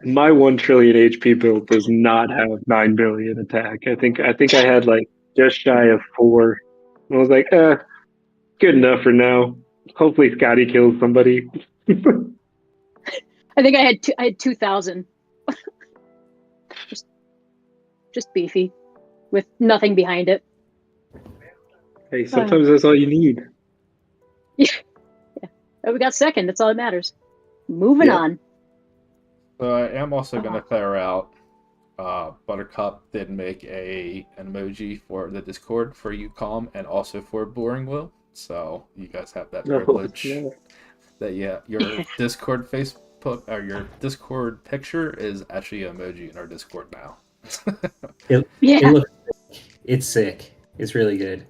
My 1 trillion HP build does not have 9 billion attack. I think I had like just shy of 4. I was like, good enough for now. Hopefully, Scotty kills somebody. I think I had 2,000. just beefy, with nothing behind it. Hey, sometimes that's all you need. Yeah. We got second. That's all that matters. Moving on. So I am also going to clear out. Buttercup did make an emoji for the Discord for you, Calm, and also for Boring Will. So you guys have that privilege. That your Discord Facebook or your Discord picture is actually an emoji in our Discord now. It's sick. It's really good.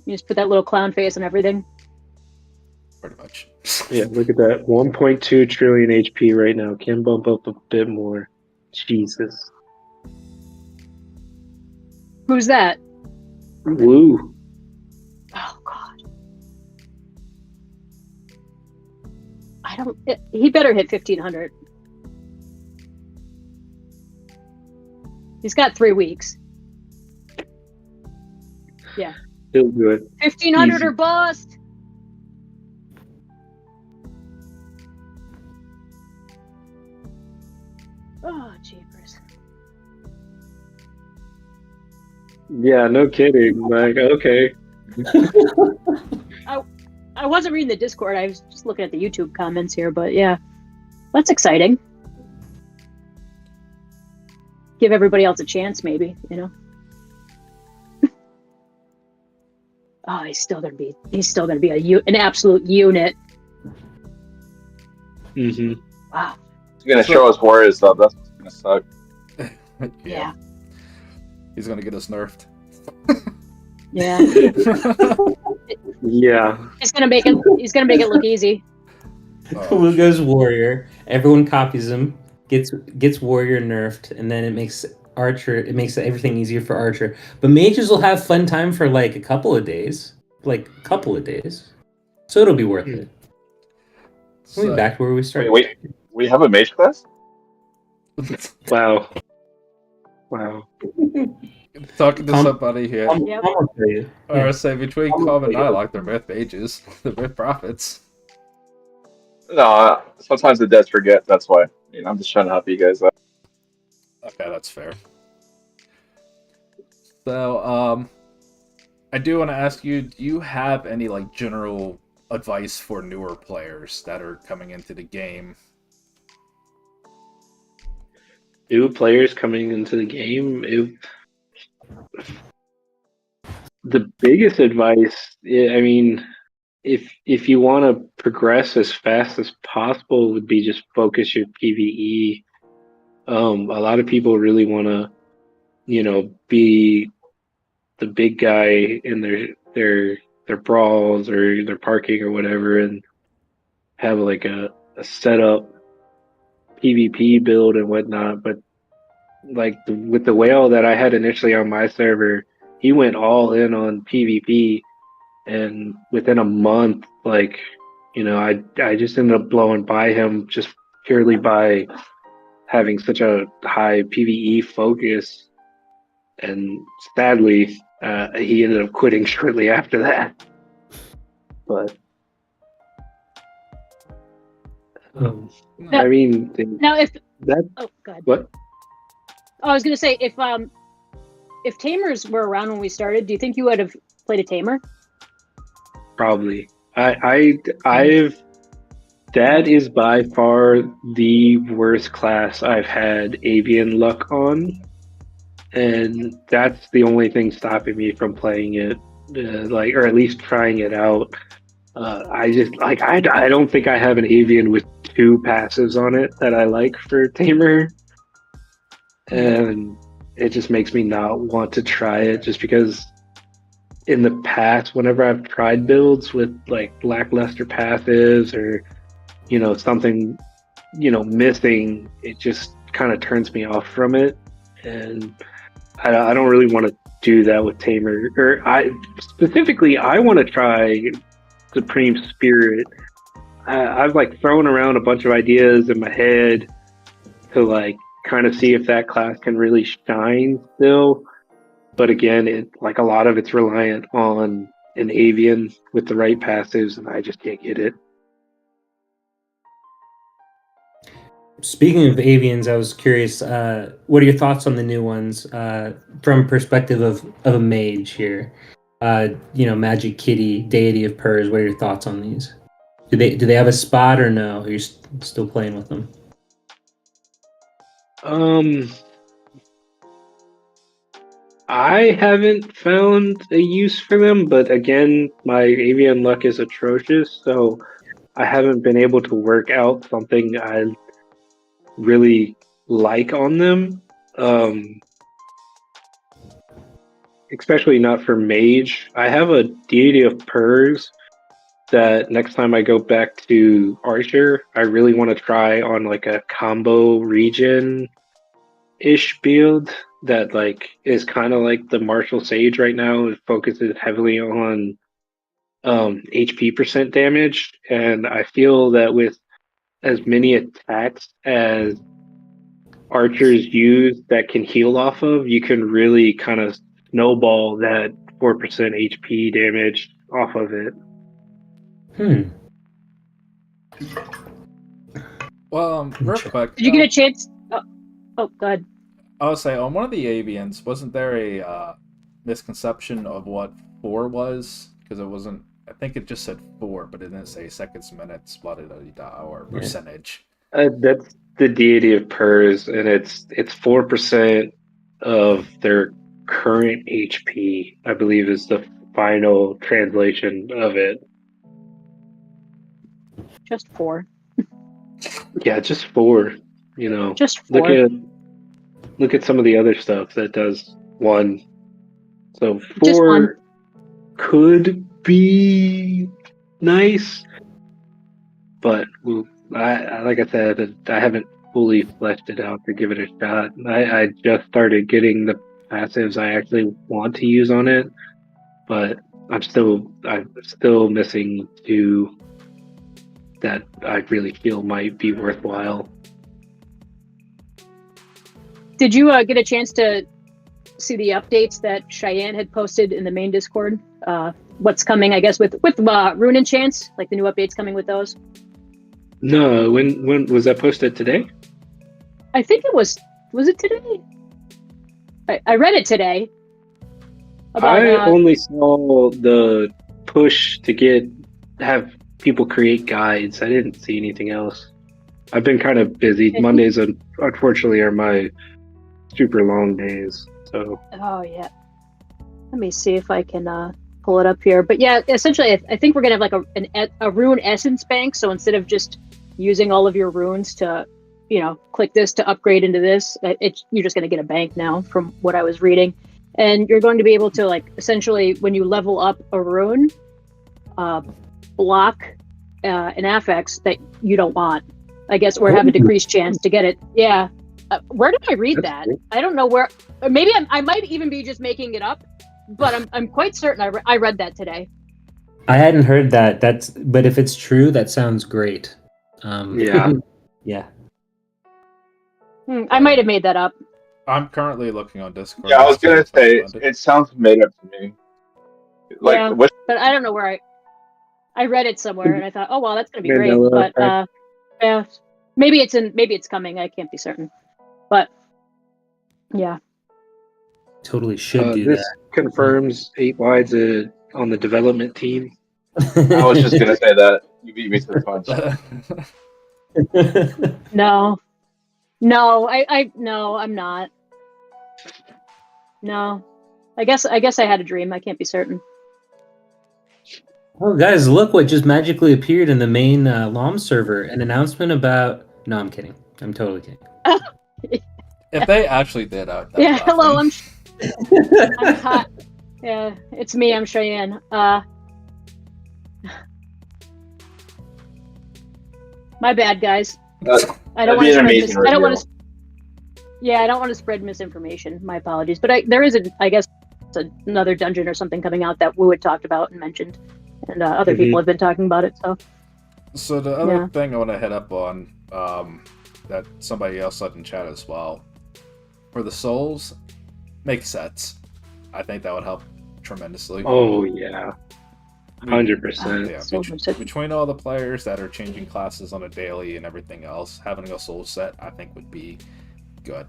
You just put that little clown face and everything. pretty much. Yeah, look at that. 1.2 trillion HP right now. Can bump up a bit more. Jesus. Who's that? Woo. Oh God. He better hit 1500. He's got 3 weeks. Yeah. He'll do it. 1500 Easy. or bust. Oh, jeepers. Yeah, no kidding. Like, okay. I wasn't reading the Discord. I was just looking at the YouTube comments here, but yeah, that's exciting. Give everybody else a chance, maybe, you know. Oh, he's still gonna be an absolute unit. Mm-hmm. Wow. He's gonna show us warriors stuff. That's what's gonna suck. Yeah. He's gonna get us nerfed. Yeah. Yeah. He's gonna make it look easy. Lugo's warrior. Everyone copies him. Gets warrior nerfed, and then it makes archer. It makes everything easier for archer. But mages will have fun time for like a couple of days. So it'll be worth it. We'll be back where we started. Wait, we have a mage class? Wow. Talking to somebody here. Yep. I'll tell you. Or say between Calm and Nylock, they're myth mages. They're myth prophets. No, sometimes the devs forget. That's why. I'm just trying to help you guys out. Okay, that's fair. So, I do want to ask you, do you have any like general advice for newer players that are coming into the game? New players coming into the game. The biggest advice, I mean, if you want to progress as fast as possible, would be just focus your PvE. A lot of people really want to, be the big guy in their brawls or their parking or whatever, and have like a setup PvP build and whatnot. But like with the whale that I had initially on my server, he went all in on PvP, and within a month, like, I just ended up blowing by him just purely by having such a high PvE focus. And sadly, he ended up quitting shortly after that. But I mean, Now if that. Oh, go ahead. What? Oh, I was gonna say if tamers were around when we started, do you think you would have played a tamer? Probably. I've. That is by far the worst class I've had avian luck on, and that's the only thing stopping me from playing it, or at least trying it out. I just I don't think I have an avian with 2 passives on it that I like for tamer, and it just makes me not want to try it, just because in the past, whenever I've tried builds with like lackluster passives or something missing, it just kind of turns me off from it, and I don't really want to do that with tamer. Or I want to try Supreme Spirit. I've like thrown around a bunch of ideas in my head to like kind of see if that class can really shine still. But again, a lot of it's reliant on an avian with the right passives, and I just can't get it. Speaking of avians, I was curious, what are your thoughts on the new ones from perspective of a mage here? Magic Kitty, Deity of Purrs. What are your thoughts on these? Do they have a spot or no? Are you still playing with them? I haven't found a use for them, but again, my avian luck is atrocious, so I haven't been able to work out something I really like on them. Especially not for mage. I have a Deity of Purrs that next time I go back to Archer, I really want to try on like a combo region ish build that like is kind of like the Martial Sage right now. It focuses heavily on HP percent damage, and I feel that with as many attacks as archers use that can heal off of, you can really kind of snowball that 4% HP damage off of it. Well, real quick. Did you get a chance? Oh, God. I would say on one of the avians, wasn't there a misconception of what 4 was? Because it wasn't. I think it just said 4, but it didn't say seconds, minutes, blah blah blah, or percentage. That's the deity of Purs, and it's 4% of their current HP. I believe is the final translation of it. Just 4. Yeah, just 4. You know, Just 4. Look at some of the other stuff that does 1. So 4 Just 1. could be nice, but like I said, I haven't fully fleshed it out to give it a shot. I just started getting the passives I actually want to use on it, but I'm still missing 2 that I really feel might be worthwhile. Did you get a chance to see the updates that Cheyenne had posted in the main Discord? What's coming, I guess, with Rune Enchants, like the new updates coming with those? No, when was that posted today? I think it was it today? I read it today. I only saw the push to have people create guides. I didn't see anything else. I've been kind of busy. Mondays, unfortunately, are my super long days. So. Oh yeah. Let me see if I can pull it up here. But yeah, essentially, I think we're gonna have like a rune essence bank. So instead of just using all of your runes to, click this to upgrade into this, you're just gonna get a bank now, from what I was reading, and you're going to be able to, like, essentially when you level up a rune, block an affix that you don't want, I guess, or have a decreased chance to get it. Yeah. Where did I read that? Cool. I don't know where. Or maybe I might even be just making it up, but I'm quite certain I read that today. I hadn't heard that. But if it's true, that sounds great. Yeah. Yeah. I might have made that up. I'm currently looking on Discord. Yeah, I was gonna say it sounds made up to me. Like, yeah, what? But I don't know where I read it somewhere, and I thought, oh well, that's gonna be great. Mandela But yeah, maybe it's coming. I can't be certain. But yeah, Totally should do this that. confirms 8 wides on the development team. I was just gonna say that. You beat me to the punch. no, I'm not. No, I guess I had a dream. I can't be certain. Oh, guys, look what just magically appeared in the main LOM server. An announcement about... No, I'm kidding. I'm totally kidding. If they actually did, I'd Yeah, laughing. hello, I'm hot. Yeah, it's me. I'm Cheyenne. My bad, guys. I don't want to spread I don't want to. Yeah, I don't want to spread misinformation. My apologies. But there is I guess, another dungeon or something coming out that Wu had talked about and mentioned, and other people have been talking about it. So the other thing I want to head up on, that somebody else said in chat as well, for the souls, make sets. I think that would help tremendously. Oh yeah, 100%. Yeah, between all the players that are changing classes on a daily and everything else, having a soul set I think would be good.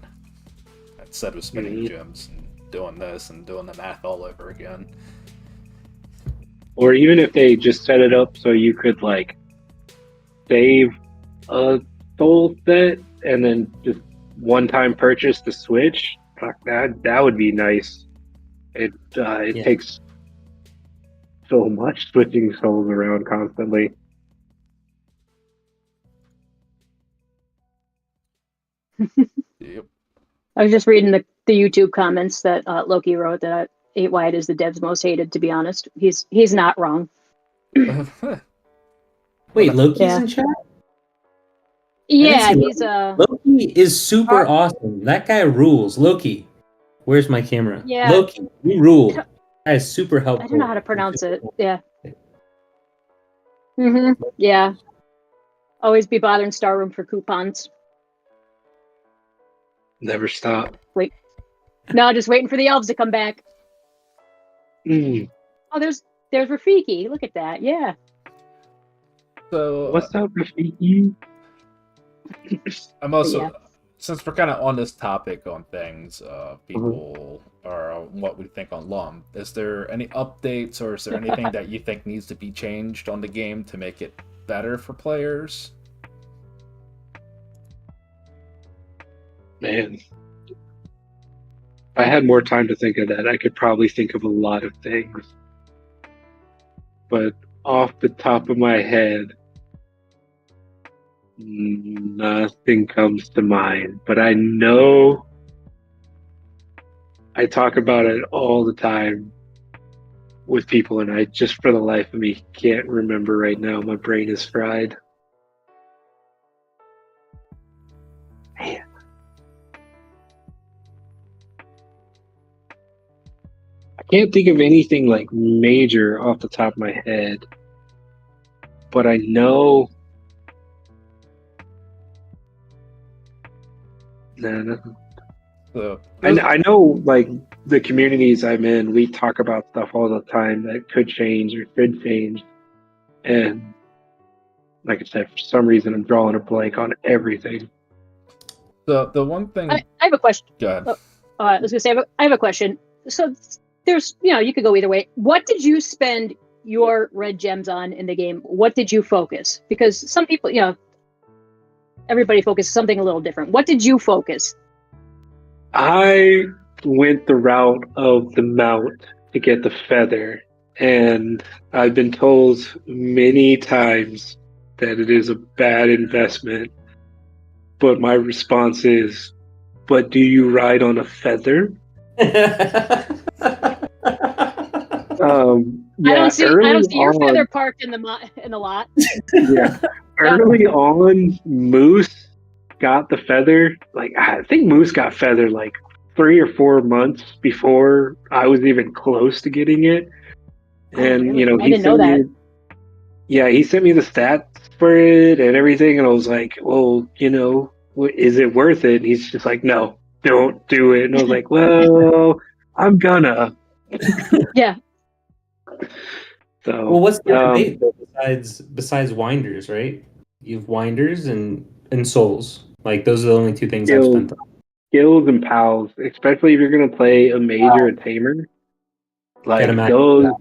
Instead of spinning gems and doing this and doing the math all over again. Or even if they just set it up so you could like save a soul set and then just one-time purchase the Switch. Fuck that would be nice. It takes so much switching souls around constantly. Yep. I was just reading the YouTube comments that Loki wrote that 8 wide is the dev's most hated. To be honest, he's not wrong. Wait, Loki's Yeah. in chat? Yeah, see he's Loki is super awesome. That guy rules. Loki, where's my camera? Yeah. Loki, you rule. That guy is super helpful. I don't know how to pronounce it. Yeah. Yeah. Always be bothering Star Room for coupons. Never stop. No, just waiting for the elves to come back. Mm. Oh, there's Rafiki. Look at that. Yeah. So What's up, Rafiki? I'm also, Yeah. since we're kind of on this topic on things, people are what we think on LUM. Is there any updates, or is there anything that you think needs to be changed on the game to make it better for players? Man, if I had more time to think of that, I could probably think of a lot of things. But off the top of my head, nothing comes to mind. But I know I talk about it all the time with people, and I just for the life of me can't remember right now. My brain is fried. Man. I can't think of anything like major off the top of my head, but I know. Nothing. So, I know, like, the communities I'm in, we talk about stuff all the time that could change or could change. And like I said, for some reason, I'm drawing a blank on everything. the one thing... I have a question. Go ahead. I was going to say, I have a question. So there's, you could go either way. What did you spend your red gems on in the game? What did you focus? Because some people, everybody focuses something a little different. What did you focus? I went the route of the mount to get the feather, and I've been told many times that it is a bad investment. But my response is, but do you ride on a feather? I Yeah, don't see your feather parked in the lot. Yeah, early on, Moose got the feather. Like, I think Moose got feather like 3 or 4 months before I was even close to getting it. And Really? I he didn't know that. he sent me the stats for it and everything, and I was like, well, is it worth it? And he's just like, no, don't do it. And I was like, well, I'm gonna. Yeah. So, well, what's the debate though, besides winders, right? You have winders and souls. Like, those are the only two things I've spent on. Skills and pals, especially if you're gonna play a mage or a tamer. Like those,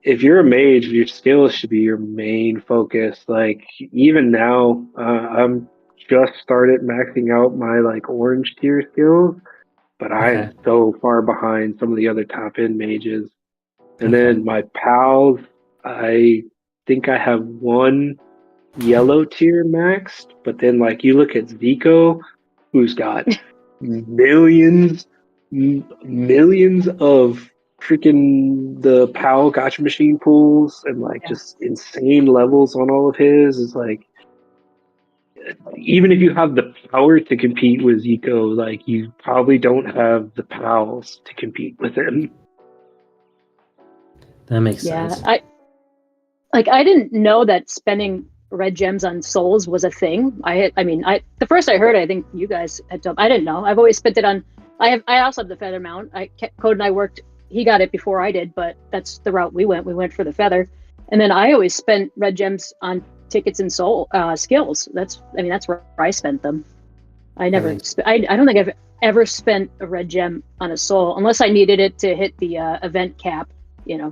if you're a mage, your skills should be your main focus. Like, even now, I'm just started maxing out my like orange tier skills, but I'm so far behind some of the other top end mages. And then my pals, I think I have one yellow tier maxed, but then like you look at Zico, who's got millions of freaking the PAL gotcha machine pools and like just insane levels on all of his. Is like, even if you have the power to compete with Zico, like, you probably don't have the pals to compete with him. That makes sense. I didn't know that spending red gems on souls was a thing. The first I heard, I think you guys had told. I didn't know. I've always spent it on. I also have the feather mount. Code and I worked. He got it before I did, but that's the route we went. We went for the feather, and then I always spent red gems on tickets and soul skills. That's where I spent them. I never. I don't think I've ever spent a red gem on a soul unless I needed it to hit the event cap,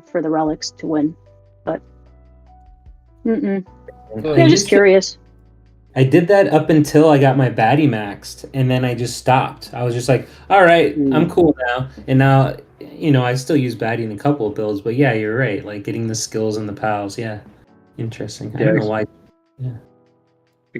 for the relics to win. But I'm just curious. I did that up until I got my baddie maxed, and then I just stopped. I was just like, all right, I'm cool now. And now, I still use baddie in a couple of builds, but yeah, you're right. Like, getting the skills and the pals, yeah. Interesting. I don't know why. Yeah.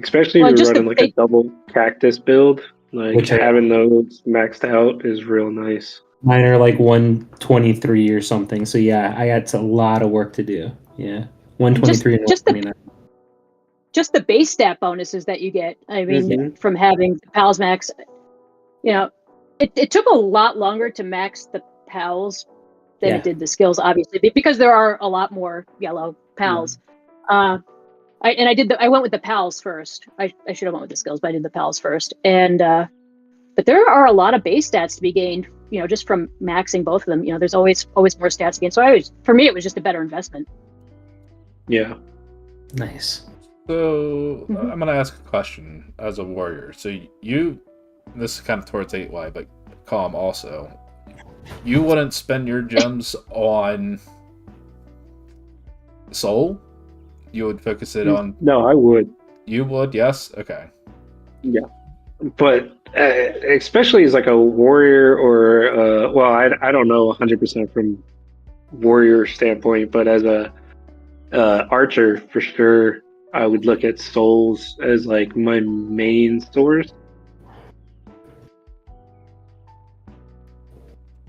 Especially if you're running like a double cactus build, like having those maxed out is real nice. Mine are like 123 or something. So yeah, I had a lot of work to do. Yeah. 123 and 129. just the base stat bonuses that you get. I mean, Mhm. from having the pals max, you know, it took a lot longer to max the pals than Yeah. it did the skills, obviously, because there are a lot more yellow pals. I went with the pals first. I should have went with the skills, but I did the pals first. And but there are a lot of base stats to be gained, just from maxing both of them. There's always more stats to gain. So for me, it was just a better investment. Yeah. Nice. So Mhm. I'm gonna ask a question as a warrior. So this is kind of towards 8Y, but Calm also. You wouldn't spend your gems on soul? You would focus it on. No, I would. You would, yes. Okay. Yeah. But especially as like a warrior or well, I don't know 100% from warrior standpoint, but as a archer for sure, I would look at souls as like my main source.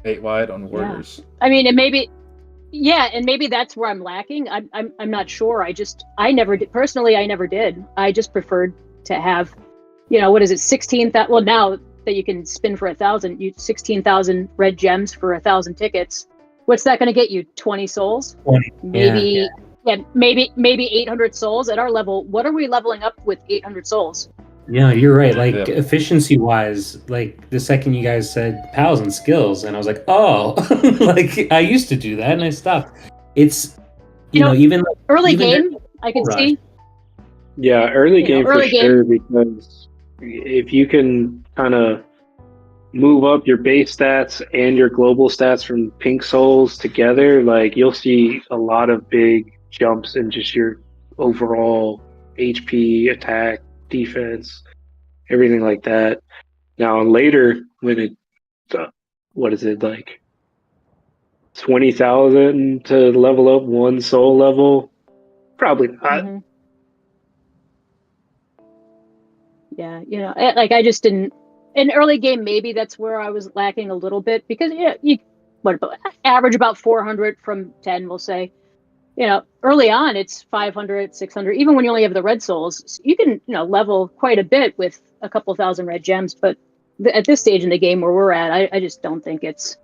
8 wide on warriors. I mean, and maybe that's where I'm lacking. I'm not sure. I never did personally. I never did. I just preferred to have, what is it, 16,000? Well, now that you can spin for 1,000, 16,000 red gems for 1,000 tickets. What's that going to get you? 20 souls? 20. Maybe. Yeah, maybe 800 souls at our level. What are we leveling up with 800 souls? Yeah, you're right. Like Yeah. efficiency wise, like the second you guys said pals and skills, and I was like, oh, like I used to do that and I stopped. It's even like, Early even game, I could Rush. see. Yeah, early game for early sure, because if you can kind of move up your base stats and your global stats from pink souls together, like you'll see a lot of big jumps in just your overall HP, attack, defense, everything like that. Now later, when it what is it like 20,000 to level up one soul level? Probably not. Mhm. Yeah, like I just didn't. In early game, maybe that's where I was lacking a little bit, because you average about 400 from 10, we'll say. Early on it's 500, 600. Even when you only have the red souls, so you can level quite a bit with a couple thousand red gems. But at this stage in the game where we're at, I just don't think it's.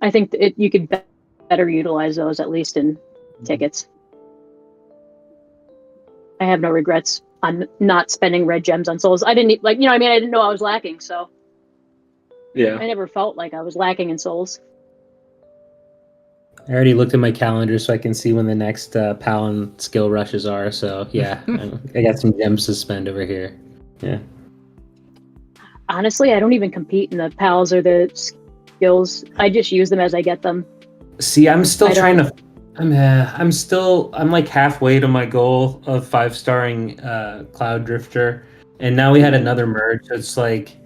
I think you could better utilize those, at least in tickets. I have no regrets on not spending red gems on souls. I didn't I didn't know I was lacking, so Yeah. I never felt like I was lacking in souls. I already looked at my calendar so I can see when the next pal and skill rushes are. So yeah, I got some gems to spend over here. Yeah. Honestly, I don't even compete in the pals or the skills. I just use them as I get them. See, I'm still trying to. I'm like halfway to my goal of 5-starring Cloud Drifter, and now we had another merge. So it's like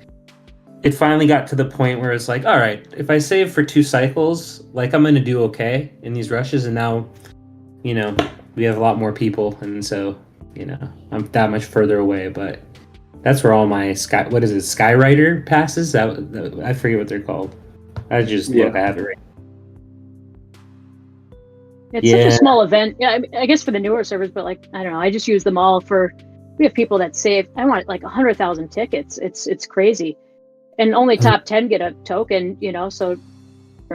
it finally got to the point where it's like, all right, if I save for 2 cycles, like I'm gonna do okay in these rushes. And now, we have a lot more people, and so I'm that much further away. But that's where all my Skyrider passes. I forget what they're called. I just look. I have it right. It's such a small event. Yeah, I guess for the newer servers, but I don't know. I just use them all for. We have people that save. I want like 100,000 tickets. It's crazy, and only top 10 get a token. So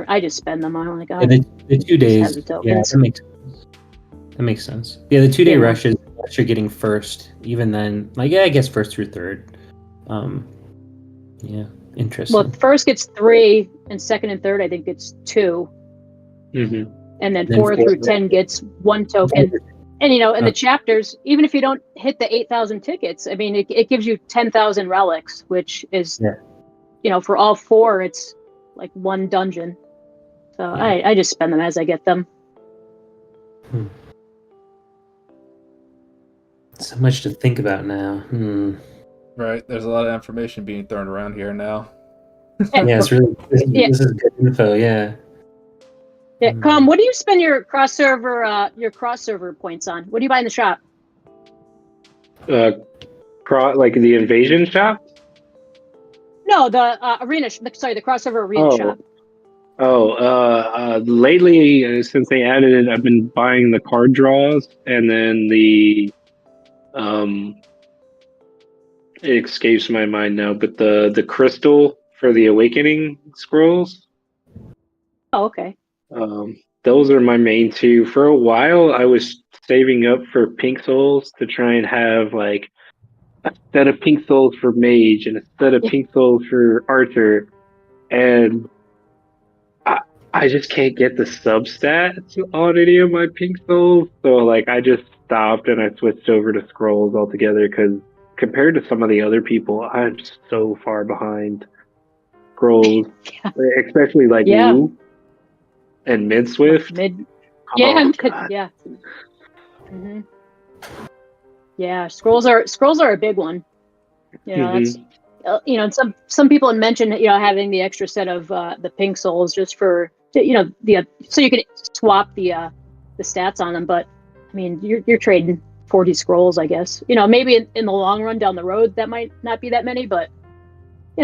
I just spend them. I'm like, oh, the 2 days. Yeah, that makes sense. Yeah, the 2-day rushes. Unless you're getting first, even then, I guess first through third. Yeah, interesting. Well, first gets 3, and second and third, I think, gets 2. Mm-hmm. And then 4 through 10 gets 1 token. And in the chapters, even if you don't hit the 8,000 tickets, I mean, it gives you 10,000 relics, which is, for all 4, it's like 1 dungeon. So I just spend them as I get them. So much to think about now. Right, there's a lot of information being thrown around here now. Yeah, it's really this is good info. Yeah. Yeah, Calm, what do you spend your cross server points on? What do you buy in the shop? Like the invasion shop? No, the arena. Sorry, the crossover arena shop. Lately, since they added it, I've been buying the card draws and then um, it escapes my mind now, but the crystal for the awakening scrolls. Oh, okay. Those are my main two. For a while, I was saving up for pink souls to try and have like a set of pink souls for mage and a set of pink souls for archer, and I just can't get the substats on any of my pink souls. So like I just stopped and I switched over to scrolls altogether because compared to some of the other people, I'm so far behind scrolls, especially like you and mid swift. Yeah, yeah. Mm-hmm. Yeah, scrolls are a big one. You know, that's and some people had mentioned having the extra set of the pink souls just for so you can swap the stats on them. But I mean, you're trading 40 scrolls, I guess. Maybe in the long run down the road that might not be that many, but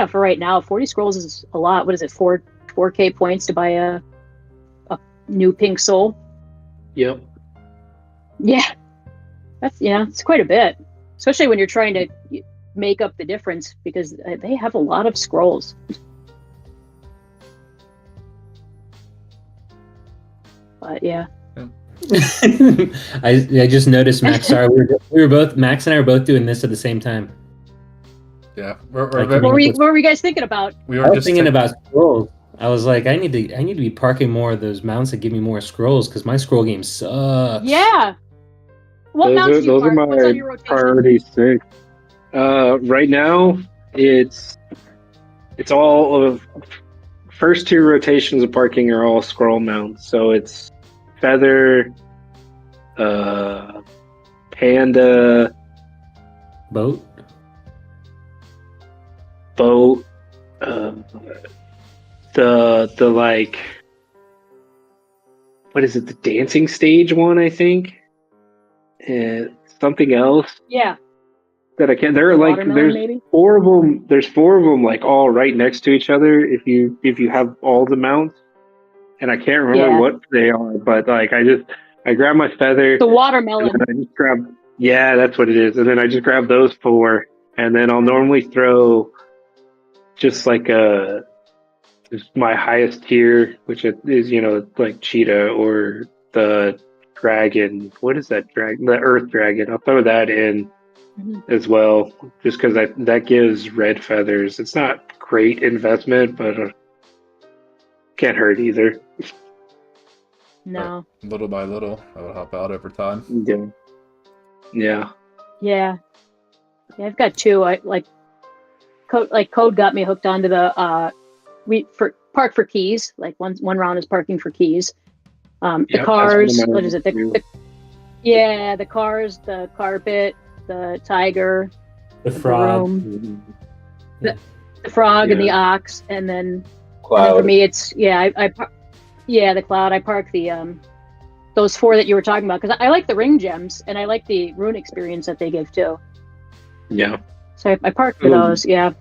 for right now, 40 scrolls is a lot. What is it, 4K points to buy a new pink soul? Yep. Yeah, that's it's quite a bit, especially when you're trying to make up the difference because they have a lot of scrolls. But yeah. I just noticed Max. Sorry, we were both Max and I were both doing this at the same time. Yeah. What were you guys thinking about? I was thinking about scrolls. I was like, I need to be parking more of those mounts that give me more scrolls because my scroll game sucks. Yeah. What mounts do you park? What's on your rotation? Priority 6. Right now, it's all of first 2 rotations of parking are all scroll mounts. So it's feather, panda, boat, the like, what is it? The dancing stage one, I think, and something else. Yeah. That I can't. There are like there's maybe? 4 of them. There's 4 of them like all right next to each other. If you have all the mounts, and I can't remember what they are, but like I grab my feather. The watermelon. And I just grab. Yeah, that's what it is. And then I just grab those 4, and then I'll normally throw just like just my highest tier, which is like cheetah or the dragon. What is that dragon? The earth dragon. I'll throw that in as well, just because that gives red feathers. It's not great investment, but can't hurt either. No. But little by little, I would help out over time. Yeah. I've got 2. I Code got me hooked onto the park for keys. Like one round is parking for keys. The cars. What is it? The cars, the carpet, the tiger, the frog, the frog, and the ox, and then cloud. And then for me, it's the cloud. I park the those 4 that you were talking about because I like the ring gems and I like the rune experience that they give too. Yeah. So I park for those. Yeah.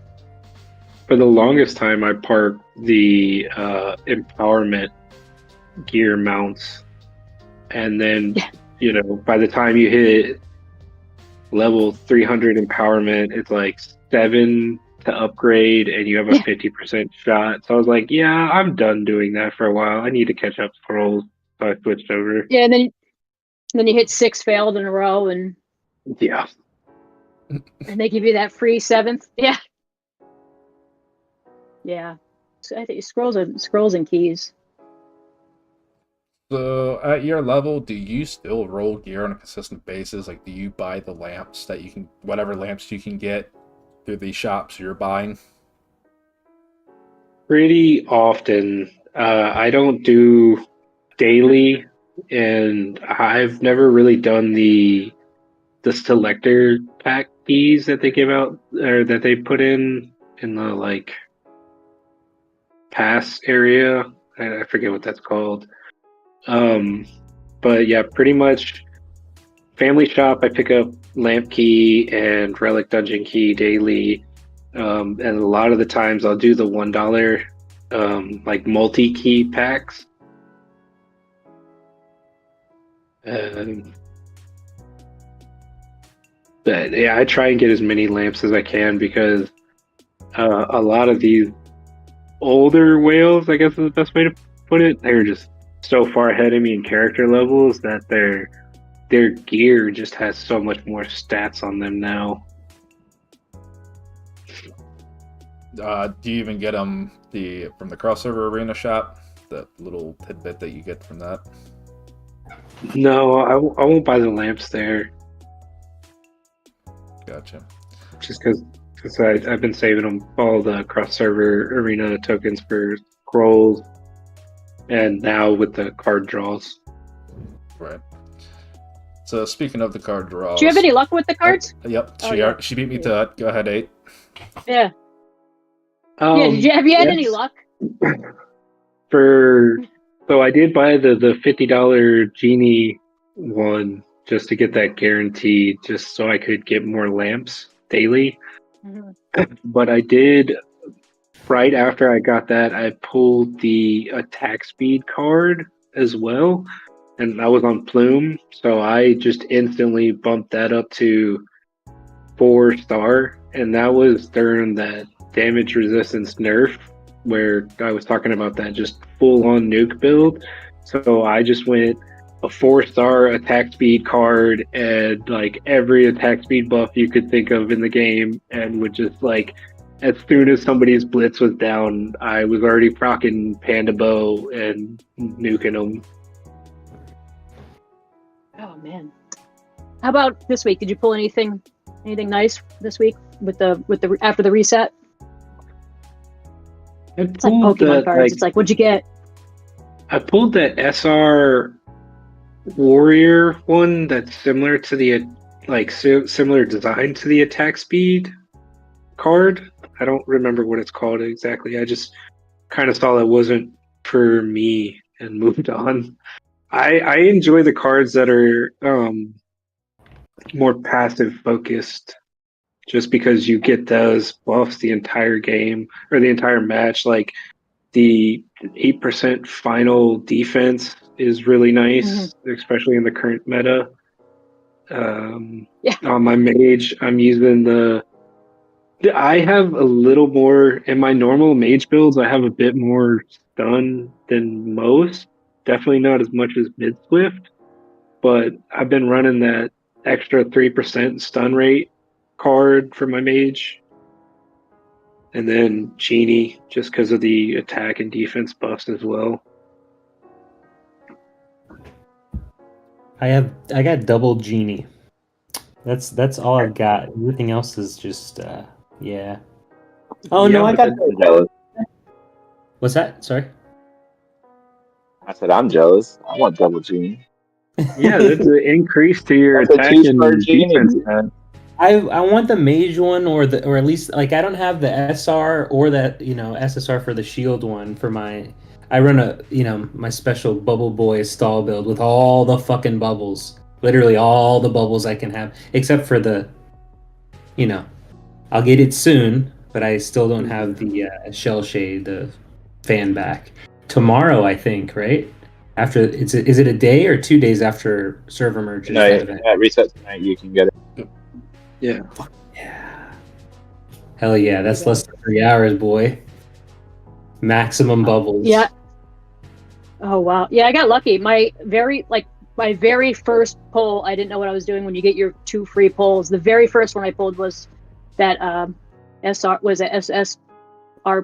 For the longest time, I parked the empowerment gear mounts, and then by the time you hit level 300 empowerment, it's like 7 to upgrade, and you have a 50% shot. So I was like, yeah, I'm done doing that for a while. I need to catch up scrolls, so I switched over. Yeah, and then you hit 6 failed in a row, and and they give you that free 7th. Yeah. So I think scrolls and keys. So at your level, do you still roll gear on a consistent basis? Like, do you buy the lamps that you can, whatever lamps you can get through the shops you're buying? Pretty often. I don't do daily, and I've never really done the selector pack keys that they give out, or that they put in the like pass area. I forget what that's called. But yeah, pretty much family shop, I pick up lamp key and relic dungeon key daily. And a lot of the times I'll do the $1 like multi-key packs. But yeah, I try and get as many lamps as I can because a lot of these older whales, I guess is the best way to put it, they're just so far ahead of me in character levels that their gear just has so much more stats on them now. Do you even get them from the crossover arena shop? That little tidbit that you get from that? No, I won't buy the lamps there. Gotcha. Just because I've been saving them all the cross server arena tokens for scrolls, and now with the card draws. Right. So speaking of the card draws, Do you have any luck with the cards? Yep. Oh, yeah. She beat me to that. Go ahead, 8. Yeah. Have you had any luck? So I did buy the $50 genie one just to get that guaranteed, just so I could get more lamps daily. Mm-hmm. But I did, right after I got that, I pulled the attack speed card as well, and I was on Plume, so I just instantly bumped that up to 4-star, and that was during that damage resistance nerf where I was talking about that just full-on nuke build. So I just went a 4-star attack speed card and like every attack speed buff you could think of in the game, and would just like, as soon as somebody's blitz was down, I was already proccing Panda Bow and nuking them. Oh man! How about this week? Did you pull anything nice this week with the after the reset? It's like Pokemon cards. It's like, what'd you get? I pulled that SR Warrior one that's similar to the similar design to the attack speed card. I don't remember what it's called exactly. I just kind of saw it wasn't for me and moved on. I enjoy the cards that are more passive focused, just because you get those buffs the entire game or the entire match. Like the 8% final defense is really nice, especially in the current meta. On my mage, I'm using I have a little more in my normal mage builds. I have a bit more stun than most. Definitely not as much as mid swift, but I've been running that extra 3% stun rate card for my mage, and then Genie just because of the attack and defense buffs as well. I got double Genie. That's all I've got. Everything else is just yeah. Oh yeah, no, I got jealous. What's that? Sorry. I said I'm jealous. I want double Genie. Yeah, that's an increase to your attack and defense. I want the mage one, or at least like I don't have the SR or that SSR for the shield one for my. I run my special bubble boy stall build with all the fucking bubbles, literally all the bubbles I can have, except for the, I'll get it soon, but I still don't have the shell shade, the fan back. Tomorrow, I think, right? After is it a day or 2 days after server merge? No, reset tonight. You can get it. Yeah. Yeah. Hell yeah! That's less than 3 hours, boy. Maximum bubbles. Yeah. Oh wow! Yeah, I got lucky. My very first pull, I didn't know what I was doing. When you get your 2 free pulls, the very first one I pulled was that SSR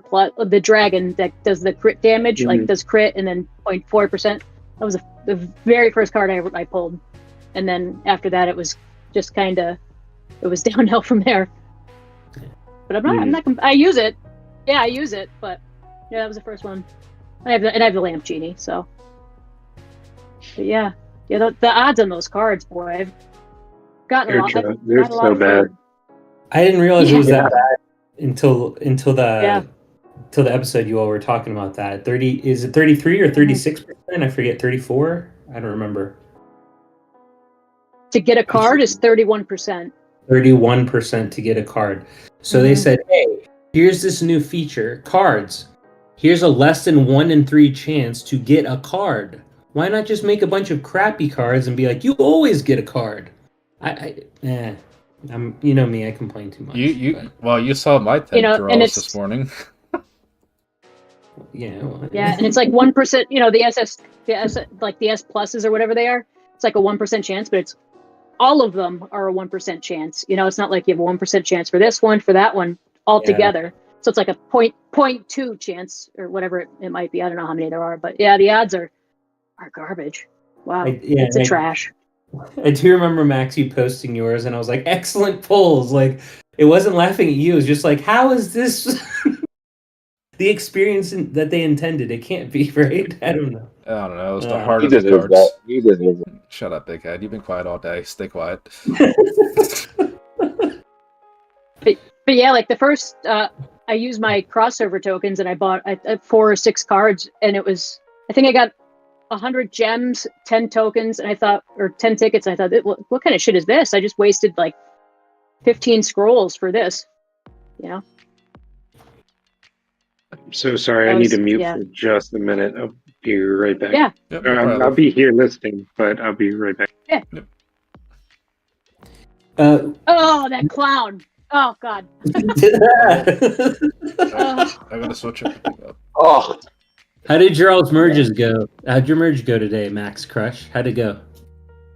plus the dragon that does the crit damage, like does crit and then 0.4%. That was the very first card I pulled, and then after that it was just kind of it was downhill from there. But I'm not. I use it. Yeah, I use it. But yeah, that was the first one. I have the lamp genie. So, but yeah, the odds on those cards, boy, I've gotten a lot. They're so bad. I didn't realize it was that bad until the episode you all were talking about that. 30 is it 33 or 36%? I forget. 34. I don't remember. To get a card is 31%. 31% to get a card. So they said, hey, here's this new feature, cards. Here's a less than 1 in 3 chance to get a card. Why not just make a bunch of crappy cards and be like, you always get a card? You know me, I complain too much. You saw my 10 draws this morning. Yeah. Well, yeah, and it's like 1%. The S pluses or whatever they are. It's like a 1% chance, but it's all of them are a 1% chance. It's not like you have a 1% chance for this one, for that one, all together. So it's like a 0.2 chance or whatever it might be. I don't know how many there are, but yeah, the odds are garbage. Wow, it's a trash. I do remember, Max, you posting yours, and I was like, excellent pulls. Like, it wasn't laughing at you. It was just like, how is this the experience that they intended? It can't be, right? I don't know. It was the heart of the cards. That. He deserves it. Shut up, big head. You've been quiet all day. Stay quiet. But yeah, like the first, I used my crossover tokens and I bought 4 or 6 cards, and I think I got 100 gems, 10 tokens, and 10 tickets. And I thought, what kind of shit is this? I just wasted like 15 scrolls for this, I'm so sorry. I need to mute for just a minute. I'll be right back. Yeah. Yep, I'll be here listening, but I'll be right back. Yeah. Yep. Oh, that clown. Oh, God. I gotta switch it. Oh. How did your all's merges go? How'd your merge go today, Max Crush? How'd it go?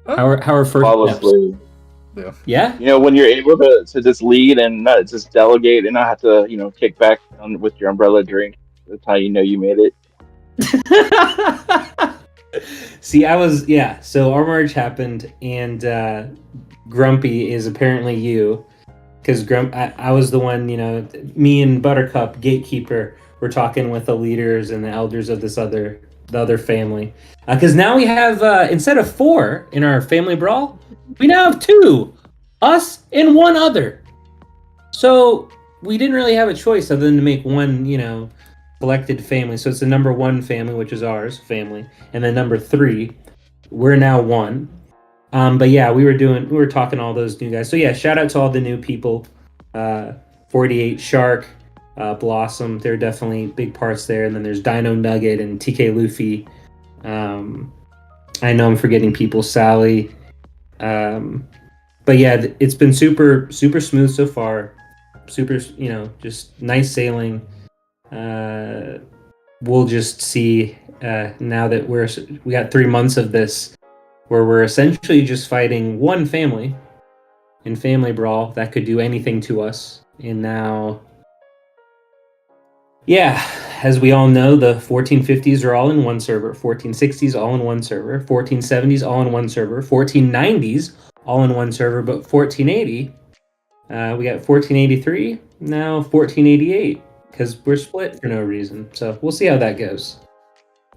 How are first Flawlessly. steps? Yeah? When you're able to just lead and not just delegate and not have to, kick back with your umbrella drink, that's how you know you made it. See, so our merge happened, and Grumpy is apparently you. Because I was the one, me and Buttercup, Gatekeeper, were talking with the leaders and the elders of the other family. Because now we have, instead of 4 in our family brawl, we now have 2. Us and 1 other. So we didn't really have a choice other than to make one, collected family. So it's the number 1 family, which is ours, family. And then number 3, we're now 1. But yeah, we were talking to all those new guys. So yeah, shout out to all the new people. 48 Shark, Blossom, they're definitely big parts there. And then there's Dino Nugget and TK Luffy. I know I'm forgetting people, Sally. But yeah, it's been super, super smooth so far. Super, just nice sailing. We'll just see now that we got 3 months of this, where we're essentially just fighting one family in Family Brawl that could do anything to us. And now, as we all know, the 1450s are all in one server, 1460s all in one server, 1470s all in one server, 1490s all in one server, but 1480, we got 1483, now 1488, because we're split for no reason. So we'll see how that goes.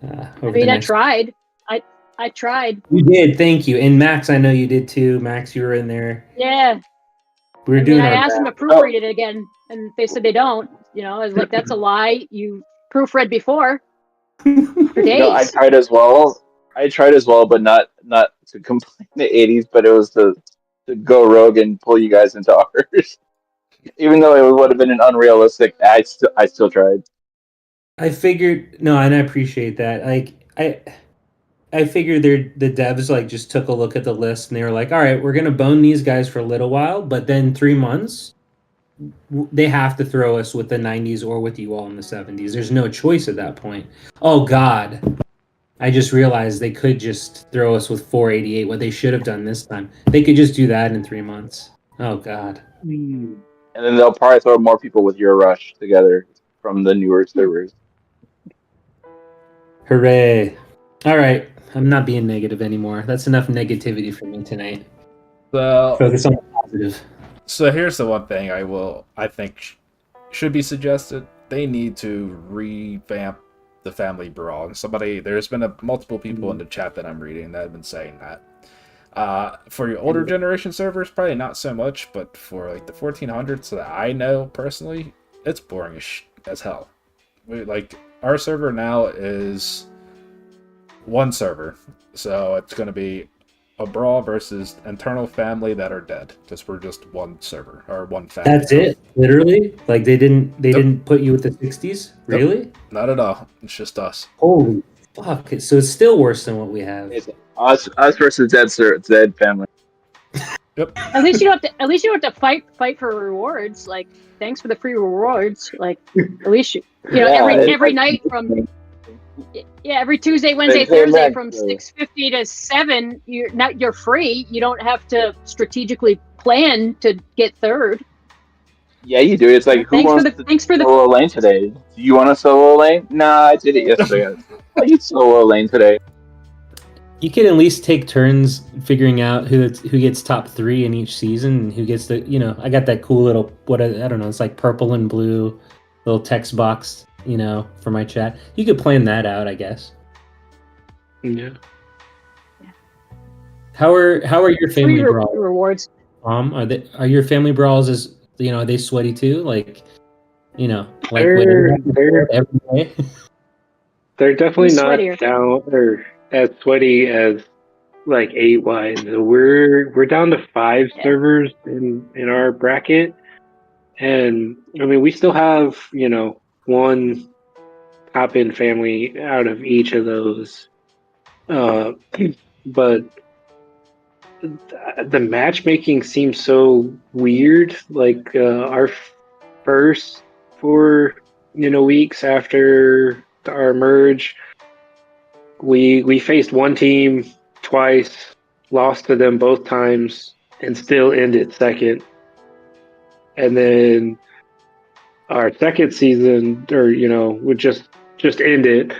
I tried. I tried. You did, thank you. And Max, I know you did too. Max, you were in there. Yeah. We were doing I asked them to proofread it again, and they said they don't. I was like, that's a lie. You proofread before. For days. I tried as well. But not to complain the 80s, but it was to go rogue and pull you guys into ours. Even though it would have been an unrealistic, I still tried. I figured, no, and I appreciate that. Like, I figured the devs just took a look at the list and they were like, all right, we're going to bone these guys for a little while, but then 3 months, they have to throw us with the 90s or with you all in the 70s. There's no choice at that point. Oh, God. I just realized they could just throw us with 488, what they should have done this time. They could just do that in 3 months. Oh, God. And then they'll probably throw more people with your rush together from the newer servers. Hooray. All right. I'm not being negative anymore. That's enough negativity for me tonight. So focus on the positive. So here's the one thing I think should be suggested. They need to revamp the Family Brawl. And there's been multiple people in the chat that I'm reading that have been saying that. For your older generation servers, probably not so much, but for the 1400s that I know personally, it's boring as hell. Our server now is one server, so it's going to be a brawl versus internal family that are dead. Just we're just one server or one family. That's it, literally. Like they didn't put you with the 60s, Nope. really? Not at all. It's just us. Holy fuck! So it's still worse than what we have. It's us versus dead family. Yep. At least you don't have to. At least you don't have to fight for rewards. Like, thanks for the free rewards. Like, at least you know every night from every Tuesday, Wednesday, Thursday from 6:50 to 7. You're free. You don't have to strategically plan to get third. Yeah, you do. It's like who wants to solo lane today? Do you want a solo lane? Nah, I did it yesterday. I did solo lane today. You could at least take turns figuring out who gets top 3 in each season and who gets the, I got that cool little, I don't know, it's like purple and blue little text box, for my chat. You could plan that out, I guess. Yeah. How are your family brawls? Rewards. Are your family brawls are they sweaty too? Like they're every day? They're definitely not down or as sweaty as like 8-wise. We're down to 5 servers in our bracket, and I mean we still have one top end family out of each of those, but the matchmaking seems so weird. Like our first 4 weeks after our merge, we faced one team twice, lost to them both times, and still ended second. And then our second season, would just end it,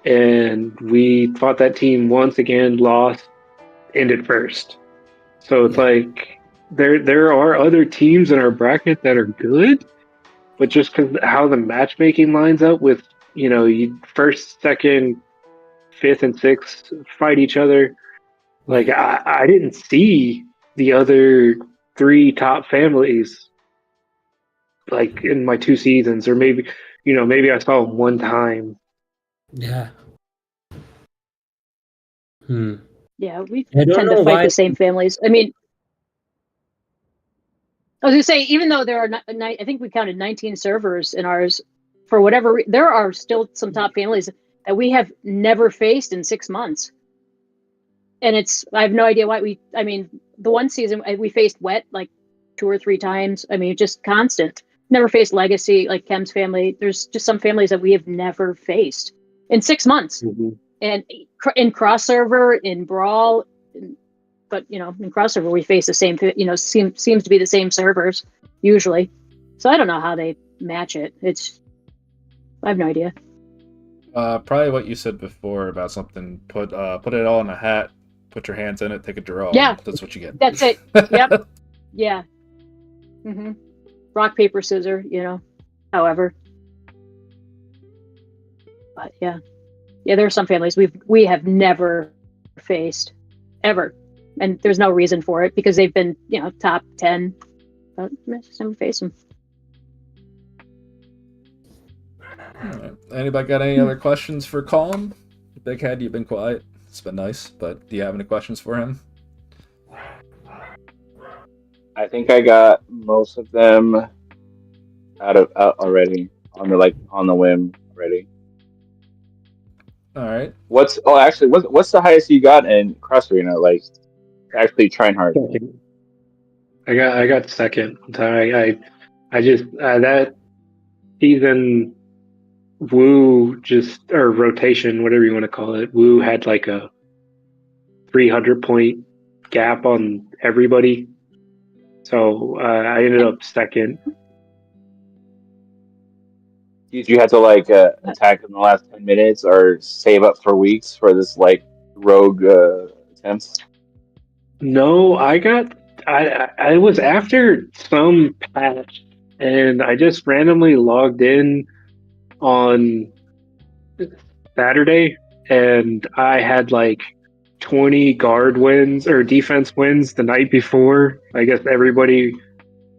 and we fought that team once again, lost, ended first. So it's like there are other teams in our bracket that are good, but just because how the matchmaking lines up with you first, second, fifth, and sixth fight each other. Like I didn't see the other 3 top families like in my 2 seasons, or maybe I saw them one time. Yeah. Yeah, we tend to fight the same families. I mean, I was gonna say, even though there are, I think we counted 19 servers in ours. For whatever there are still some top families that we have never faced in 6 months, and I have no idea why. I mean, the one season we faced Wet like 2 or 3 times. I mean, just constant. Never faced Legacy, like Kem's family. There's just some families that we have never faced in 6 months. Mm-hmm. And in cross server, in Brawl, but in cross server we face the same. Seems to be the same servers usually. So I don't know how they match it. I have no idea. Probably what you said before about something. Put it all in a hat. Put your hands in it. Take a draw. Yeah, that's what you get. That's it. Yep. Yeah. Mm-hmm. Rock, paper, scissors. However, but yeah, there are some families we have never faced ever, and there's no reason for it because they've been top 10, but just never face them. Right. Anybody got any other questions for Colin? Big Head, you've been quiet. It's been nice, but do you have any questions for him? I think I got most of them out already on the whim already. All right. What's the highest you got in Cross Arena? Like actually trying hard. I got second. I just that season, Wu or rotation, whatever you want to call it. Wu had like a 300 point gap on everybody, so I ended up second. Did you have to attack in the last 10 minutes or save up for weeks for this rogue attempts? No, I was after some patch, and I just randomly logged in on Saturday, and I had like 20 guard wins or defense wins the night before. I guess everybody